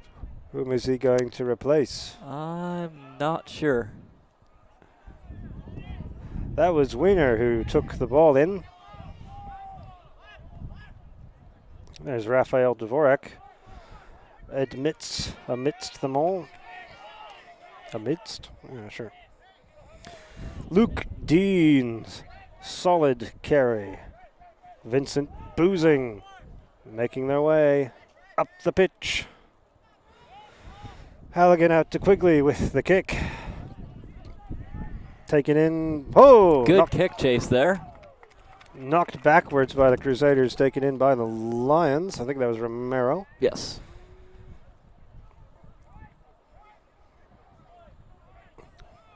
whom is he going to replace? I'm not sure. That was Wiener who took the ball in. There's Raphael Dvorak. Amidst them all. Amidst? Yeah, sure. Luke Deans, solid carry. Vincent Boozing, making their way up the pitch. Halligan out to Quigley with the kick. Taken in. Oh! Good kick chase there. Knocked backwards by the Crusaders, taken in by the Lions. I think that was Romero. Yes.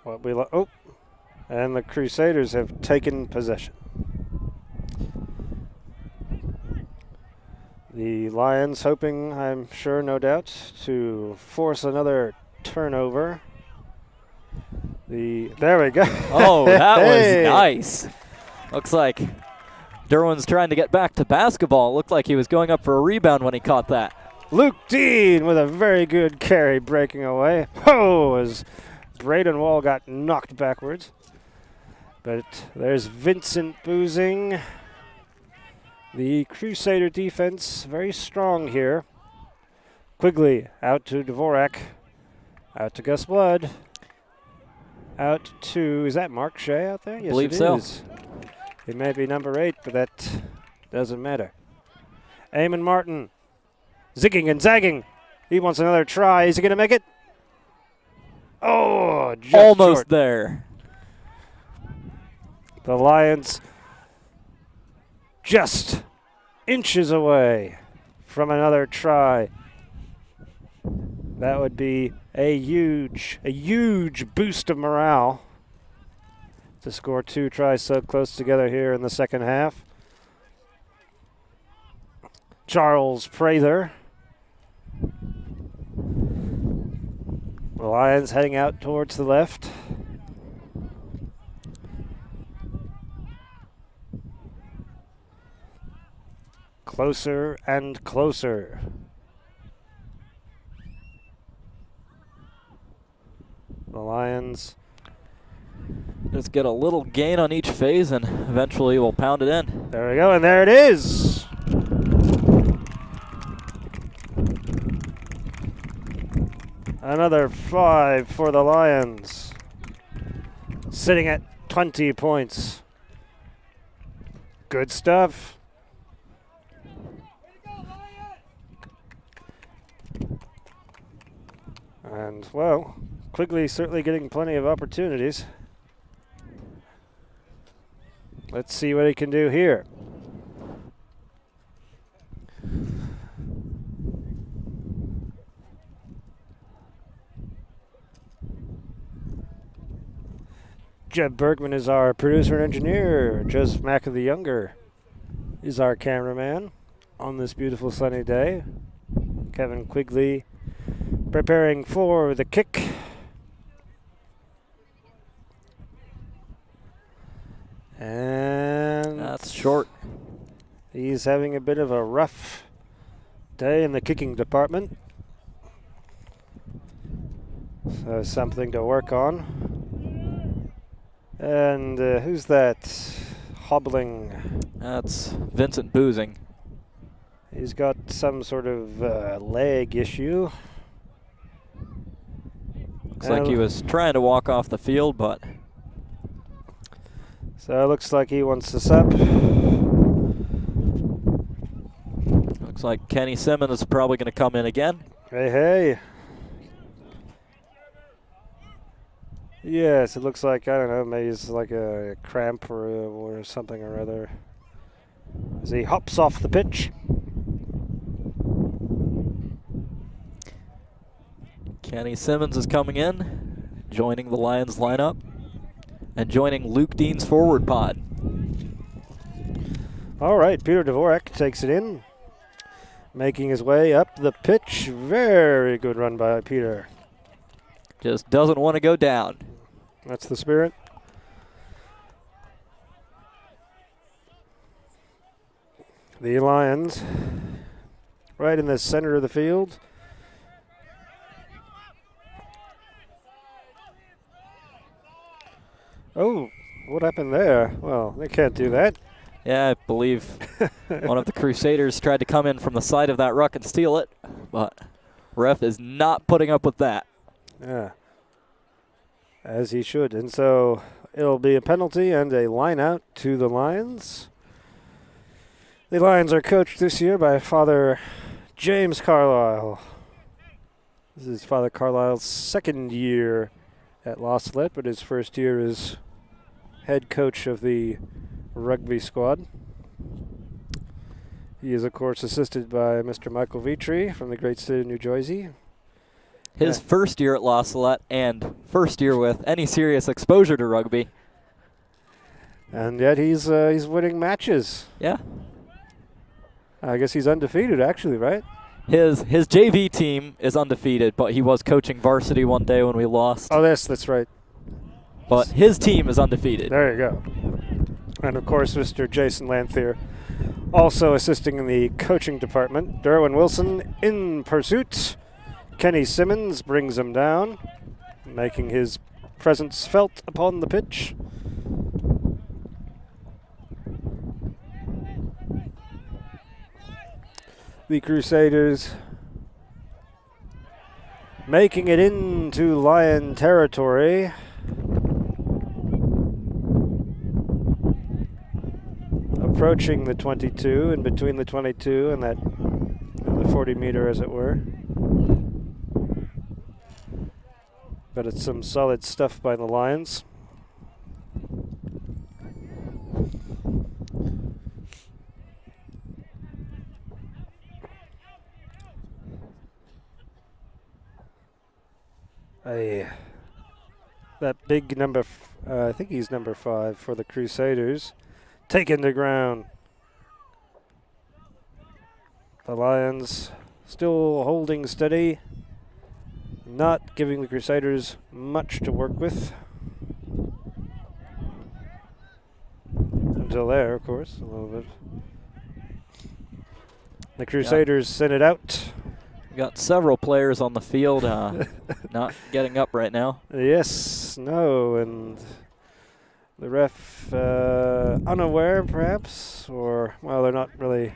Oh, and the Crusaders have taken possession. The Lions hoping, I'm sure, no doubt, to force another turnover. There we go. Oh, that Hey! was nice. Looks like Derwin's trying to get back to basketball. Looked like he was going up for a rebound when he caught that. Luke Dean with a very good carry breaking away. Oh, as Braden Wall got knocked backwards. But there's Vincent Boozing. The Crusader defense very strong here. Quigley out to Dvorak. Out to Gus Blood. Out to, is that Mark Shea out there? Yes, Believe it so. is. He may be number 8, but that doesn't matter. Eamon Martin. Zigging and zagging. He wants another try. Is he going to make it? Oh, just Almost short. there. The Lions just inches away from another try. That would be a huge boost of morale to score 2 tries so close together here in the second half. Charles Prather. The Lions heading out towards the left. Closer and closer. The Lions Just get a little gain on each phase and eventually we'll pound it in. There we go, and there it is. Another 5 for the Lions. Sitting at 20 points. Good stuff. And, well, Quigley certainly getting plenty of opportunities. Let's see what he can do here. Jeb Bergman is our producer and engineer. Joseph Mack the Younger is our cameraman on this beautiful sunny day. Kevin Quigley preparing for the kick. And That's short. he's having a bit of a rough day in the kicking department. So something to work on. And who's that hobbling? That's Vincent Boozing. He's got some sort of leg issue. Looks like he was trying to walk off the field, but So it looks like he wants to sub. looks like Kenny Simmons is probably going to come in again. Hey, hey. Yes, it looks like, I don't know, maybe it's like a cramp or something or other. As he hops off the pitch. Kenny Simmons is coming in, joining the Lions lineup, and joining Luke Dean's forward pod. All right, Peter Dvorak takes it in, making his way up the pitch. Very good run by Peter. Just doesn't want to go down. That's the spirit. The Lions right in the center of the field. Oh, what happened there? Well, they can't do that. Yeah, I believe one of the Crusaders tried to come in from the side of that ruck and steal it, but ref is not putting up with that. Yeah, as he should. And so it'll be a penalty and a line out to the Lions. The Lions are coached this year by Father James Carlisle. This is Father Carlisle's second year at La Salette, but his first year as head coach of the rugby squad. He is, of course, assisted by Mr. Michael Vitry from the great state of New Jersey. His first year at La Salette and first year with any serious exposure to rugby. And yet he's winning matches. Yeah. I guess he's undefeated, actually, right? His JV team is undefeated, but he was coaching varsity one day when we lost. Oh, that's right. But his team is undefeated. There you go. And, of course, Mr. Jason Lanthier also assisting in the coaching department. Derwin Wilson in pursuit. Kenny Simmons brings him down, making his presence felt upon the pitch. The Crusaders making it into Lion territory. Approaching the 22, and between the 22 and the 40 meter, as it were. But it's some solid stuff by the Lions. That big number, I think he's number 5 for the Crusaders, taken to ground. The Lions still holding steady, not giving the Crusaders much to work with. Until there, of course, a little bit. The Crusaders sent it out. We got several players on the field not getting up right now. Yes, no, and the ref unaware, perhaps, or, well, they're not really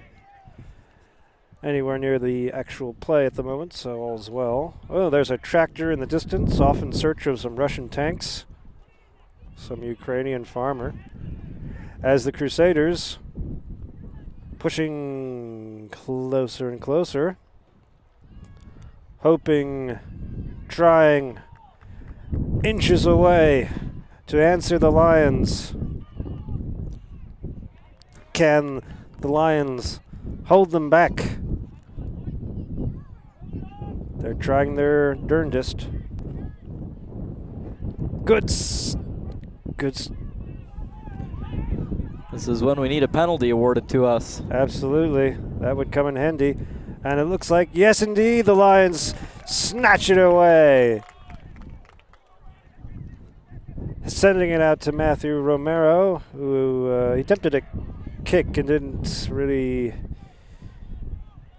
anywhere near the actual play at the moment, so all's well. Oh, there's a tractor in the distance, off in search of some Russian tanks, some Ukrainian farmer. As the Crusaders pushing closer and closer, hoping, trying, inches away to answer the Lions. Can the Lions hold them back? They're trying their darndest. This is when we need a penalty awarded to us. Absolutely. That would come in handy. And it looks like, yes, indeed, the Lions snatch it away. Sending it out to Matthew Romero, who he attempted a kick and didn't really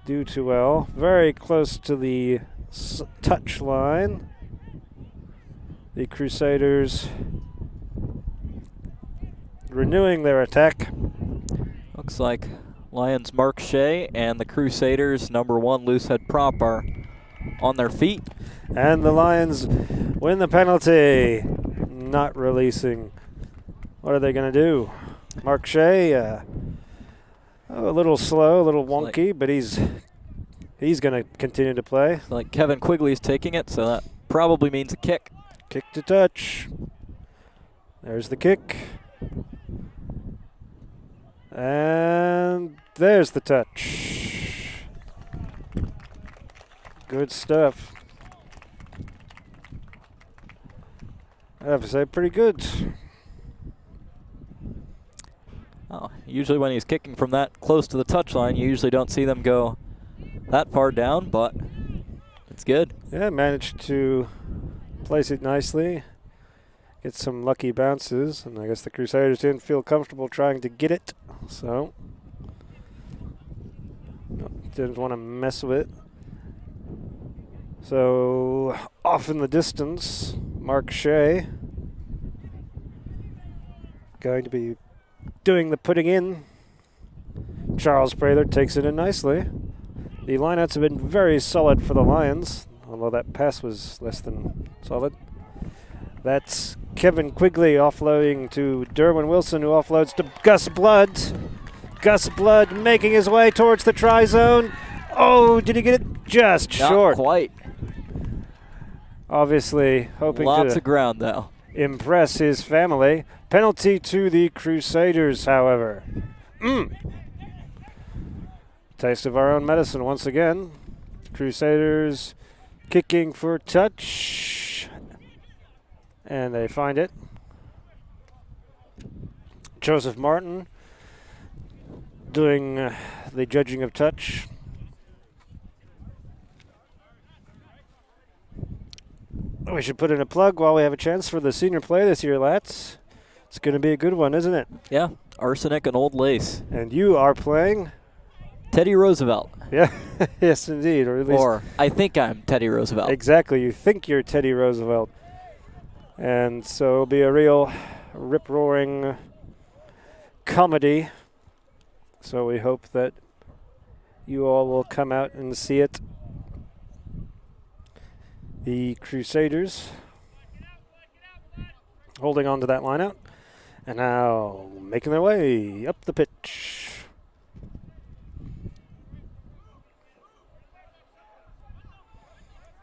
do too well. Very close to the touch line. The Crusaders renewing their attack. Looks like Lions' Mark Shea and the Crusaders' number 1 loosehead prop are on their feet. And the Lions win the penalty. Not releasing. What are they going to do? Mark Shea, a little slow, a little wonky, but he's going to continue to play. Like Kevin Quigley's taking it, so that probably means a kick. Kick to touch. There's the kick. And there's the touch. Good stuff. I have to say, pretty good. Oh, usually when he's kicking from that close to the touchline, you usually don't see them go that far down, but it's good. Yeah, managed to place it nicely. Get some lucky bounces, and I guess the Crusaders didn't feel comfortable trying to get it, so didn't want to mess with it. So off in the distance, Mark Shea going to be doing the putting in. Charles Prather takes it in nicely. The lineouts have been very solid for the Lions, although that pass was less than solid. That's Kevin Quigley offloading to Derwin Wilson, who offloads to Gus Blood. Gus Blood making his way towards the try zone. Oh, did he get it just Not short? quite. Obviously hoping Lots to of ground, though. impress his family. Penalty to the Crusaders, however. Taste of our own medicine once again. Crusaders Kicking for touch. And they find it. Joseph Martin doing the judging of touch. We should put in a plug while we have a chance for the senior play this year, lads. It's going to be a good one, isn't it? Yeah, Arsenic and Old Lace. And you are playing? Teddy Roosevelt. Yeah, yes indeed. Or, at least or I think I'm Teddy Roosevelt. Exactly, you think you're Teddy Roosevelt. And so it'll be a real rip-roaring comedy. So we hope that you all will come out and see it. The Crusaders holding on to that lineout. And now making their way up the pitch.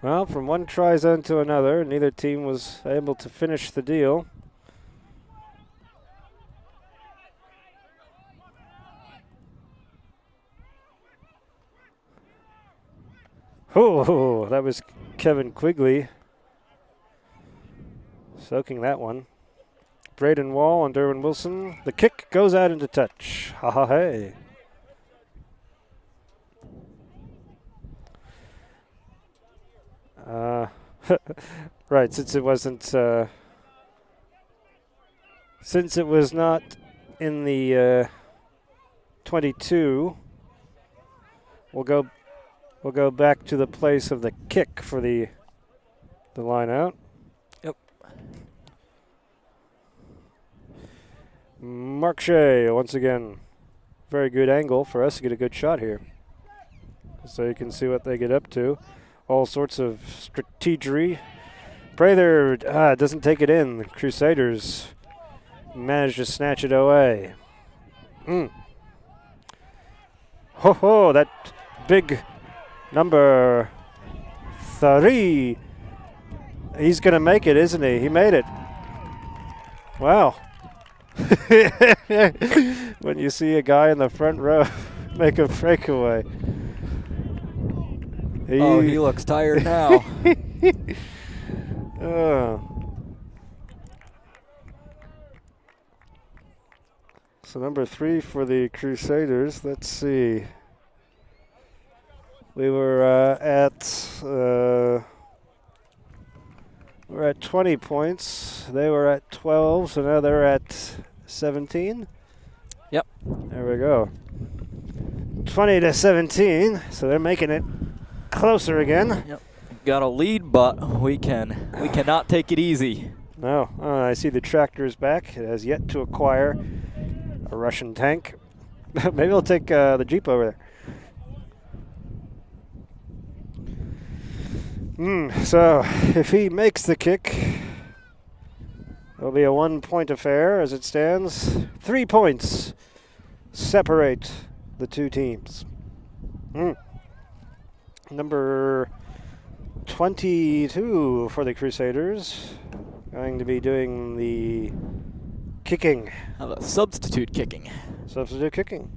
Well, from one try zone to another, neither team was able to finish the deal. Oh, that was Kevin Quigley soaking that one. Braden Wall and Derwin Wilson. The kick goes out into touch. Ha ha hey. Right, since it wasn't, since it was not in the 22, we'll go back to the place of the kick for the line out. Yep. Mark Shea, once again, very good angle for us to get a good shot here. So you can see what they get up to. All sorts of strategery. Prather doesn't take it in. The Crusaders managed to snatch it away. Ho ho, that big number 3. He's going to make it, isn't he? He made it. Wow. When you see a guy in the front row make a breakaway. He looks tired now. So number 3 for the Crusaders. Let's see. We were we're at 20 points. They were at 12, so now they're at 17. Yep. There we go. 20 to 17, so they're making it closer again. Yep. Got a lead, but we cannot take it easy. No. I see the tractor's back. It has yet to acquire a Russian tank. Maybe I'll take the Jeep over there. So if he makes the kick, it'll be a 1-point affair as it stands. 3 points separate the two teams. Number 22 for the Crusaders, going to be doing the kicking. How about substitute kicking? Substitute kicking.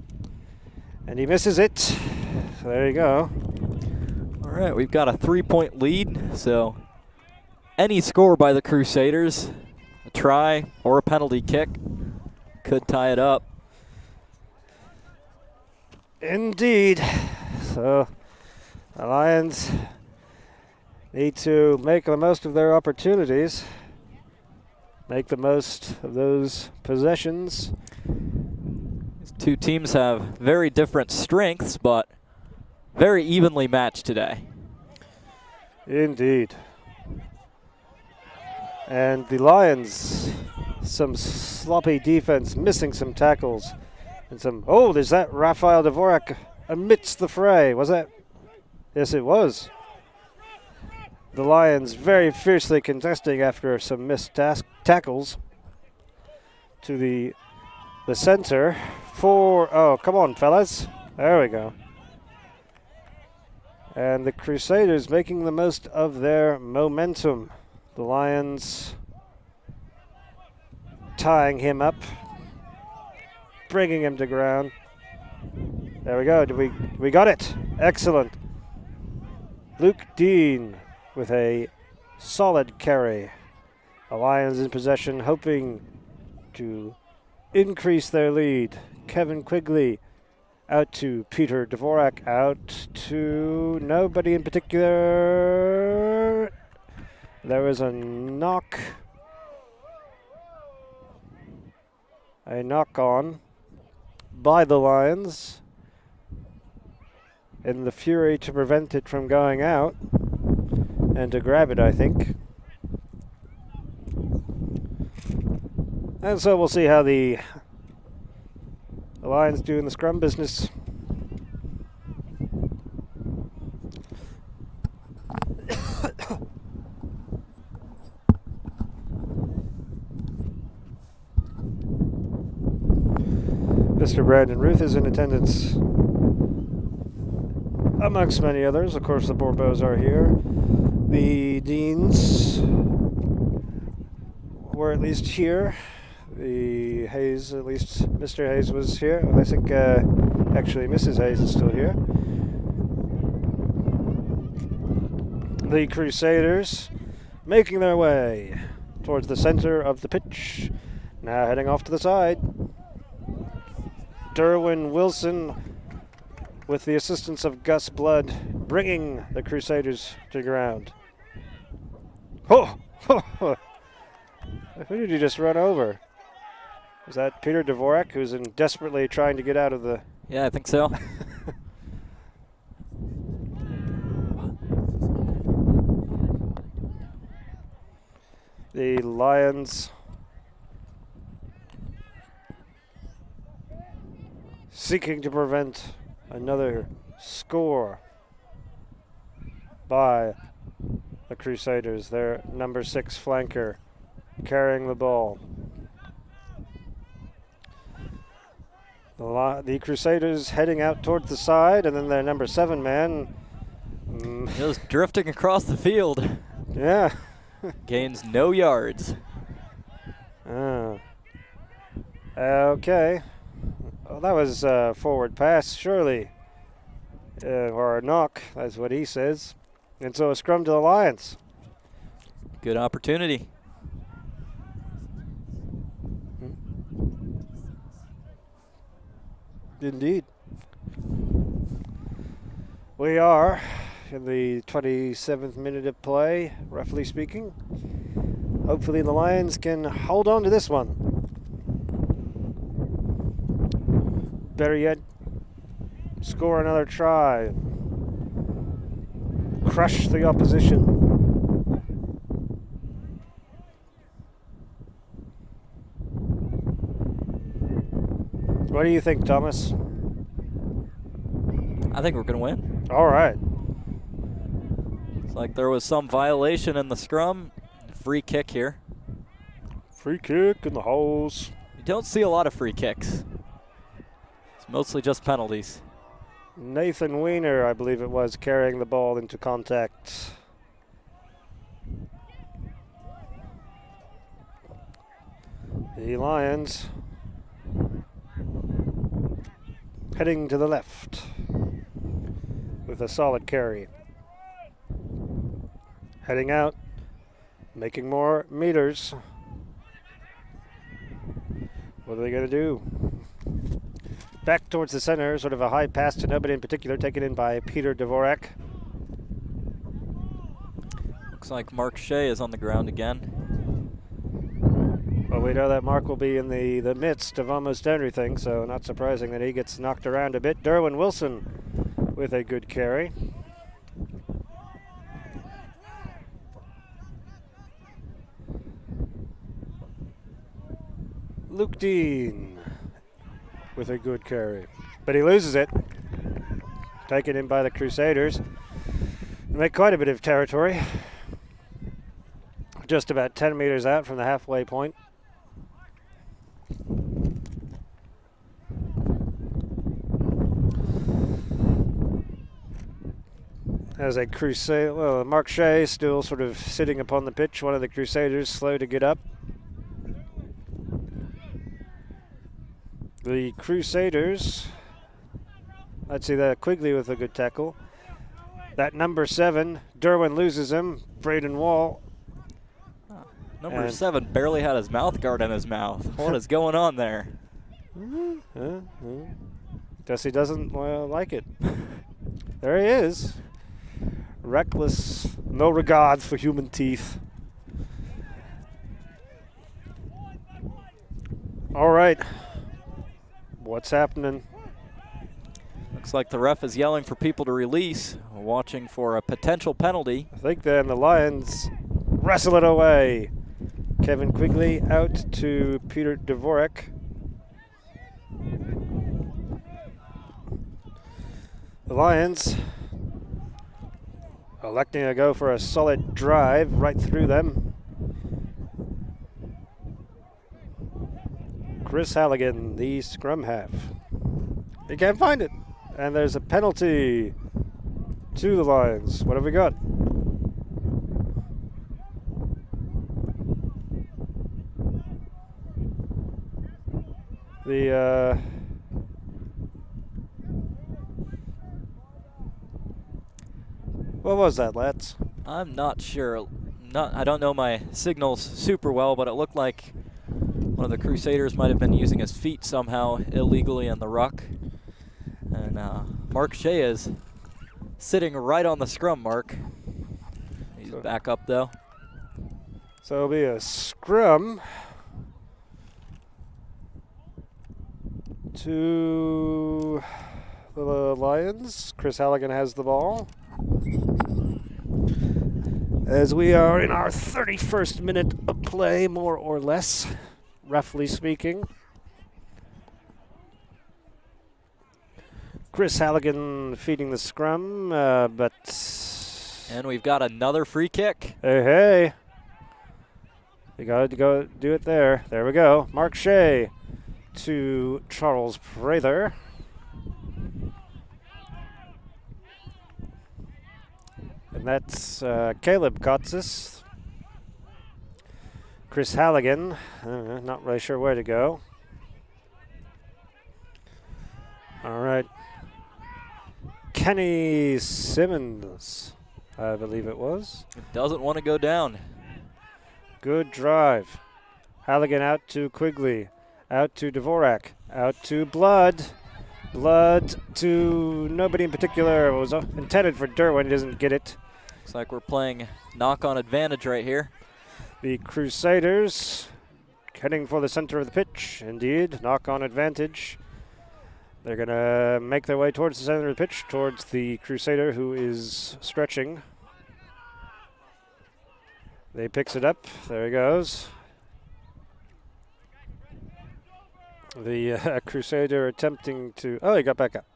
And he misses it. So there you go. All right, we've got a 3-point lead, so any score by the Crusaders, a try or a penalty kick, could tie it up. Indeed. So the Lions need to make the most of their opportunities, make the most of those possessions. These two teams have very different strengths, but very evenly matched today. Indeed. And the Lions, some sloppy defense, missing some tackles. And some, oh, there's that Rafael Dvorak amidst the fray. Was that? Yes, it was. The Lions very fiercely contesting after some missed tackles to the center. Oh, come on, fellas. There we go. And the Crusaders making the most of their momentum. The Lions tying him up, bringing him to ground. There we go. We got it. Excellent. Luke Dean with a solid carry. The Lions in possession, hoping to increase their lead. Kevin Quigley out to Peter Dvorak, out to nobody in particular. There was a knock on by the Lions in the fury to prevent it from going out and to grab it, I think. And so we'll see how the Lions do in the scrum business. Mr. Brandon Ruth is in attendance, amongst many others. Of course, the Bourbeaus are here. The Deans were at least here. The Hayes, at least Mr. Hayes was here. I think actually Mrs. Hayes is still here. The Crusaders making their way towards the center of the pitch. Now heading off to the side. Derwin Wilson, with the assistance of Gus Blood, bringing the Crusaders to ground. Oh! Who did he just run over? Was that Peter Dvorak, who's desperately trying to get out of the... Yeah, I think so. The Lions seeking to prevent another score by the Crusaders. Their number 6 flanker carrying the ball. The Crusaders heading out towards the side, and then their number 7 man. Just drifting across the field. Yeah. Gains no yards. Okay. Well, that was a forward pass, surely. Or a knock, that's what he says. And so a scrum to the Lions. Good opportunity. Indeed. We are in the 27th minute of play, roughly speaking. Hopefully the Lions can hold on to this one. Better yet, score another try. Crush the opposition. What do you think, Thomas? I think we're going to win. All right. It's like there was some violation in the scrum. Free kick here. Free kick in the holes. You don't see a lot of free kicks. It's mostly just penalties. Nathan Wiener, I believe it was, carrying the ball into contact. The Lions heading to the left with a solid carry. Heading out, making more meters. What are they going to do? Back towards the center, sort of a high pass to nobody in particular, taken in by Peter Dvorak. Looks like Mark Shea is on the ground again. Well, we know that Mark will be in the midst of almost everything, so not surprising that he gets knocked around a bit. Derwin Wilson with a good carry. Luke Dean with a good carry, but he loses it. Taken in by the Crusaders. They make quite a bit of territory. Just about 10 meters out from the halfway point. As a Crusade, well, Mark Shea still sort of sitting upon the pitch. One of the Crusaders slow to get up. The Crusaders, let's see that Quigley with a good tackle. That number 7, Derwin loses him. Braden Wall. Number 7 barely had his mouth guard in his mouth. What is going on there? Guess he doesn't like it. There he is. Reckless, no regard for human teeth. All right. What's happening? Looks like the ref is yelling for people to release, watching for a potential penalty. I think then the Lions wrestle it away. Kevin Quigley out to Peter Dvorak. The Lions electing to go for a solid drive right through them. Chris Halligan, the scrum half. He can't find it. And there's a penalty to the Lions. What have we got? What was that, lads? I'm not sure. I don't know my signals super well, but it looked like one of the Crusaders might have been using his feet somehow illegally in the ruck. And Mark Shea is sitting right on the scrum mark. He's back up though. So it'll be a scrum to the Lions. Chris Halligan has the ball. As we are in our 31st minute of play, more or less, roughly speaking. Chris Halligan feeding the scrum, but... And we've got another free kick. Hey. You got to go do it there. There we go. Mark Shea to Charles Prather. And that's Caleb Kotsos. Chris Halligan, not really sure where to go. All right. Kenny Simmons, I believe it was. Doesn't want to go down. Good drive. Halligan out to Quigley, out to Dvorak, out to Blood. Blood to nobody in particular. It was intended for Derwin. He doesn't get it. Looks like we're playing knock-on advantage right here. The Crusaders heading for the center of the pitch. Indeed, knock-on advantage. They're going to make their way towards the center of the pitch, towards the Crusader who is stretching. They picks it up. There he goes. The Crusader attempting to... Oh, he got back up.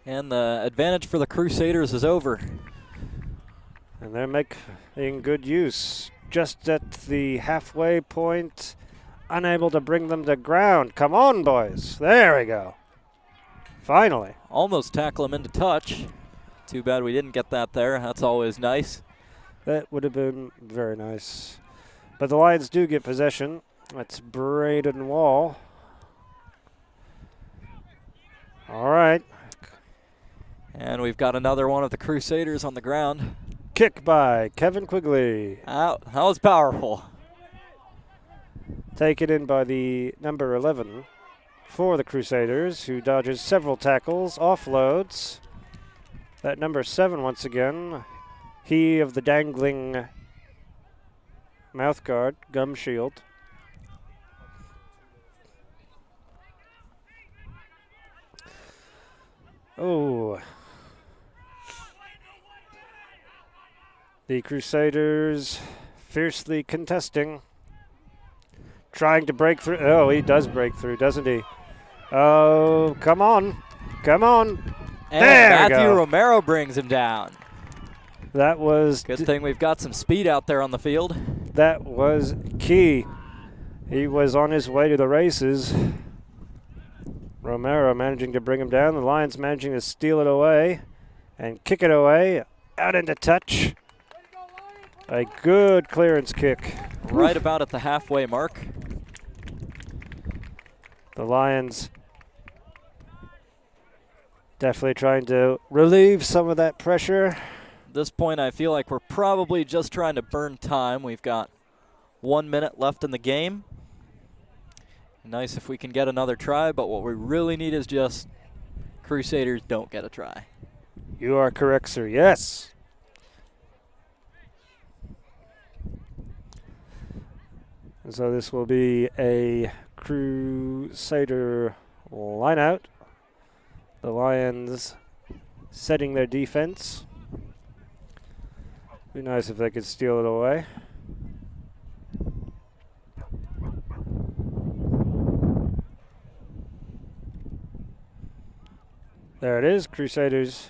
And the advantage for the Crusaders is over. And they're making good use. Just at the halfway point, unable to bring them to ground. Come on, boys. There we go. Finally. Almost tackle him into touch. Too bad we didn't get that there. That's always nice. That would have been very nice. But the Lions do get possession. That's Braden Wall. All right. And we've got another one of the Crusaders on the ground. Kick by Kevin Quigley. That was powerful. Taken in by the number 11 for the Crusaders, who dodges several tackles, offloads. That number 7 once again. He of the dangling mouthguard, gum shield. Oh. The Crusaders fiercely contesting. Trying to break through. Oh, he does break through, doesn't he? Oh, come on. Come on. And there Matthew Romero brings him down. That was... Good thing we've got some speed out there on the field. That was key. He was on his way to the races. Romero managing to bring him down. The Lions managing to steal it away and kick it away. Out into touch. A good clearance kick. Right about at the halfway mark. The Lions Definitely trying to relieve some of that pressure. At this point, I feel like we're probably just trying to burn time. We've got 1 minute left in the game. Nice if we can get another try, but what we really need is just Crusaders don't get a try. You are correct, sir. Yes. And so this will be a Crusader lineout. The Lions setting their defense. Be nice if they could steal it away. There it is. Crusaders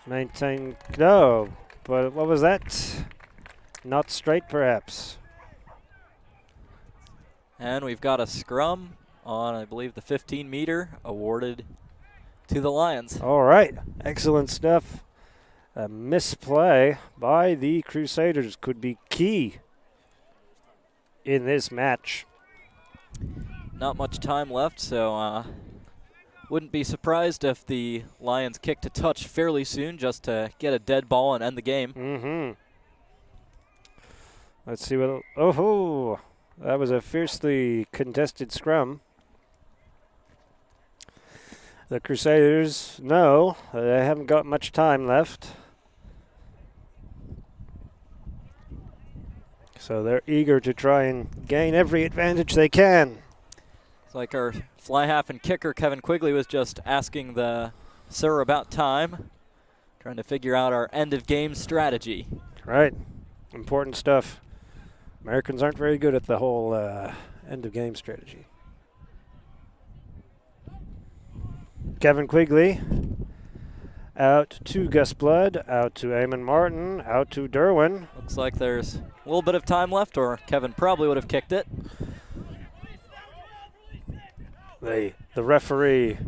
maintain. No, but what was that? Not straight, perhaps. And we've got a scrum on, I believe, the 15-meter awarded to the Lions. All right. Excellent stuff. A misplay by the Crusaders could be key in this match. Not much time left, so wouldn't be surprised if the Lions kicked a touch fairly soon just to get a dead ball and end the game. Mm-hmm. Let's see what. Oh, that was a fiercely contested scrum. The Crusaders, no, they haven't got much time left. So they're eager to try and gain every advantage they can. It's like our fly half and kicker, Kevin Quigley, was just asking the sir about time, trying to figure out our end of game strategy. Right. Important stuff. Americans aren't very good at the whole end of game strategy. Kevin Quigley out to Gus Blood, out to Eamon Martin, out to Derwin. Looks like there's a little bit of time left, or Kevin probably would have kicked it. The referee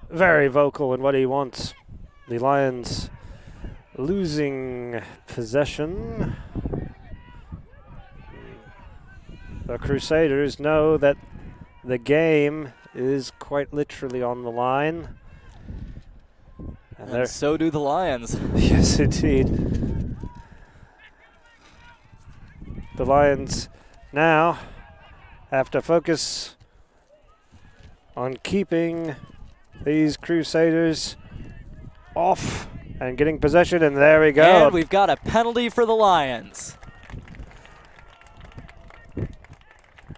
very vocal in what he wants. The Lions losing possession. The Crusaders know that the game is quite literally on the line. And so do the Lions. Yes, indeed. The Lions now have to focus on keeping these Crusaders off and getting possession, and there we go. And we've got a penalty for the Lions.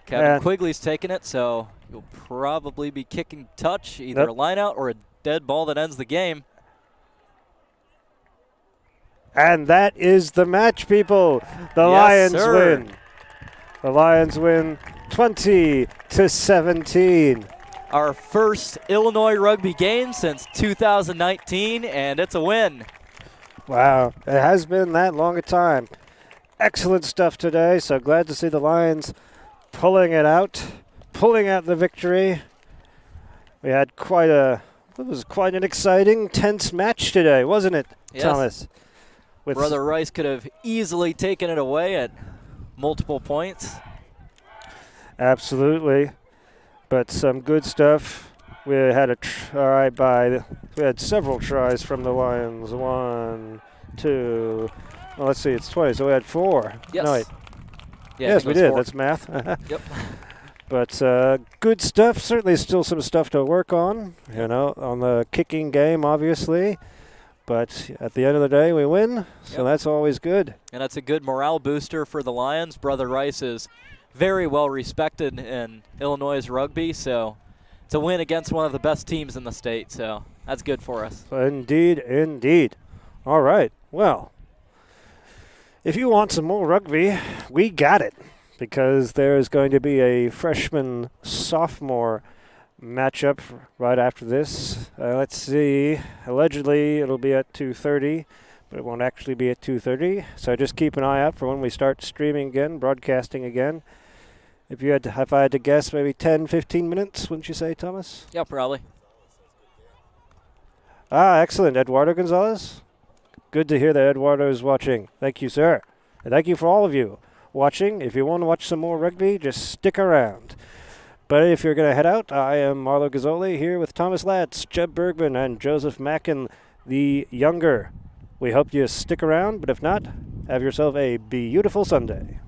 Kevin Quigley's taking it, so you'll probably be kicking touch, either a line out or a dead ball that ends the game. And that is the match, people. The Lions win. The Lions win 20-17. Our first Illinois rugby game since 2019, and it's a win. Wow, it has been that long a time. Excellent stuff today, so glad to see the Lions pulling out the victory. We had it was quite an exciting, tense match today, wasn't it, yes. Thomas? Brother Rice could have easily taken it away at multiple points. Absolutely, but some good stuff. We had we had several tries from the Lions. 1, 2. Well, let's see, it's 20, so we had 4. Yes. No, wait. Yeah, yes, we did. 4. That's math. Yep. But good stuff. Certainly still some stuff to work on, on the kicking game, obviously. But at the end of the day, we win, so that's always good. And that's a good morale booster for the Lions. Brother Rice is very well respected in Illinois rugby, so it's a win against one of the best teams in the state, so that's good for us. Indeed, indeed. All right, well, if you want some more rugby, we got it, because there's going to be a freshman-sophomore matchup right after this. Let's see. Allegedly, it'll be at 2:30, but it won't actually be at 2:30. So just keep an eye out for when we start streaming again, broadcasting again. If I had to guess, maybe 10, 15 minutes, wouldn't you say, Thomas? Yeah, probably. Excellent. Eduardo Gonzalez. Good to hear that Eduardo is watching. Thank you, sir. And thank you for all of you watching. If you want to watch some more rugby, just stick around. But if you're going to head out, I am Marlo Gazzoli here with Thomas Latz, Jeb Bergman, and Joseph Mackin the Younger. We hope you stick around, but if not, have yourself a beautiful Sunday.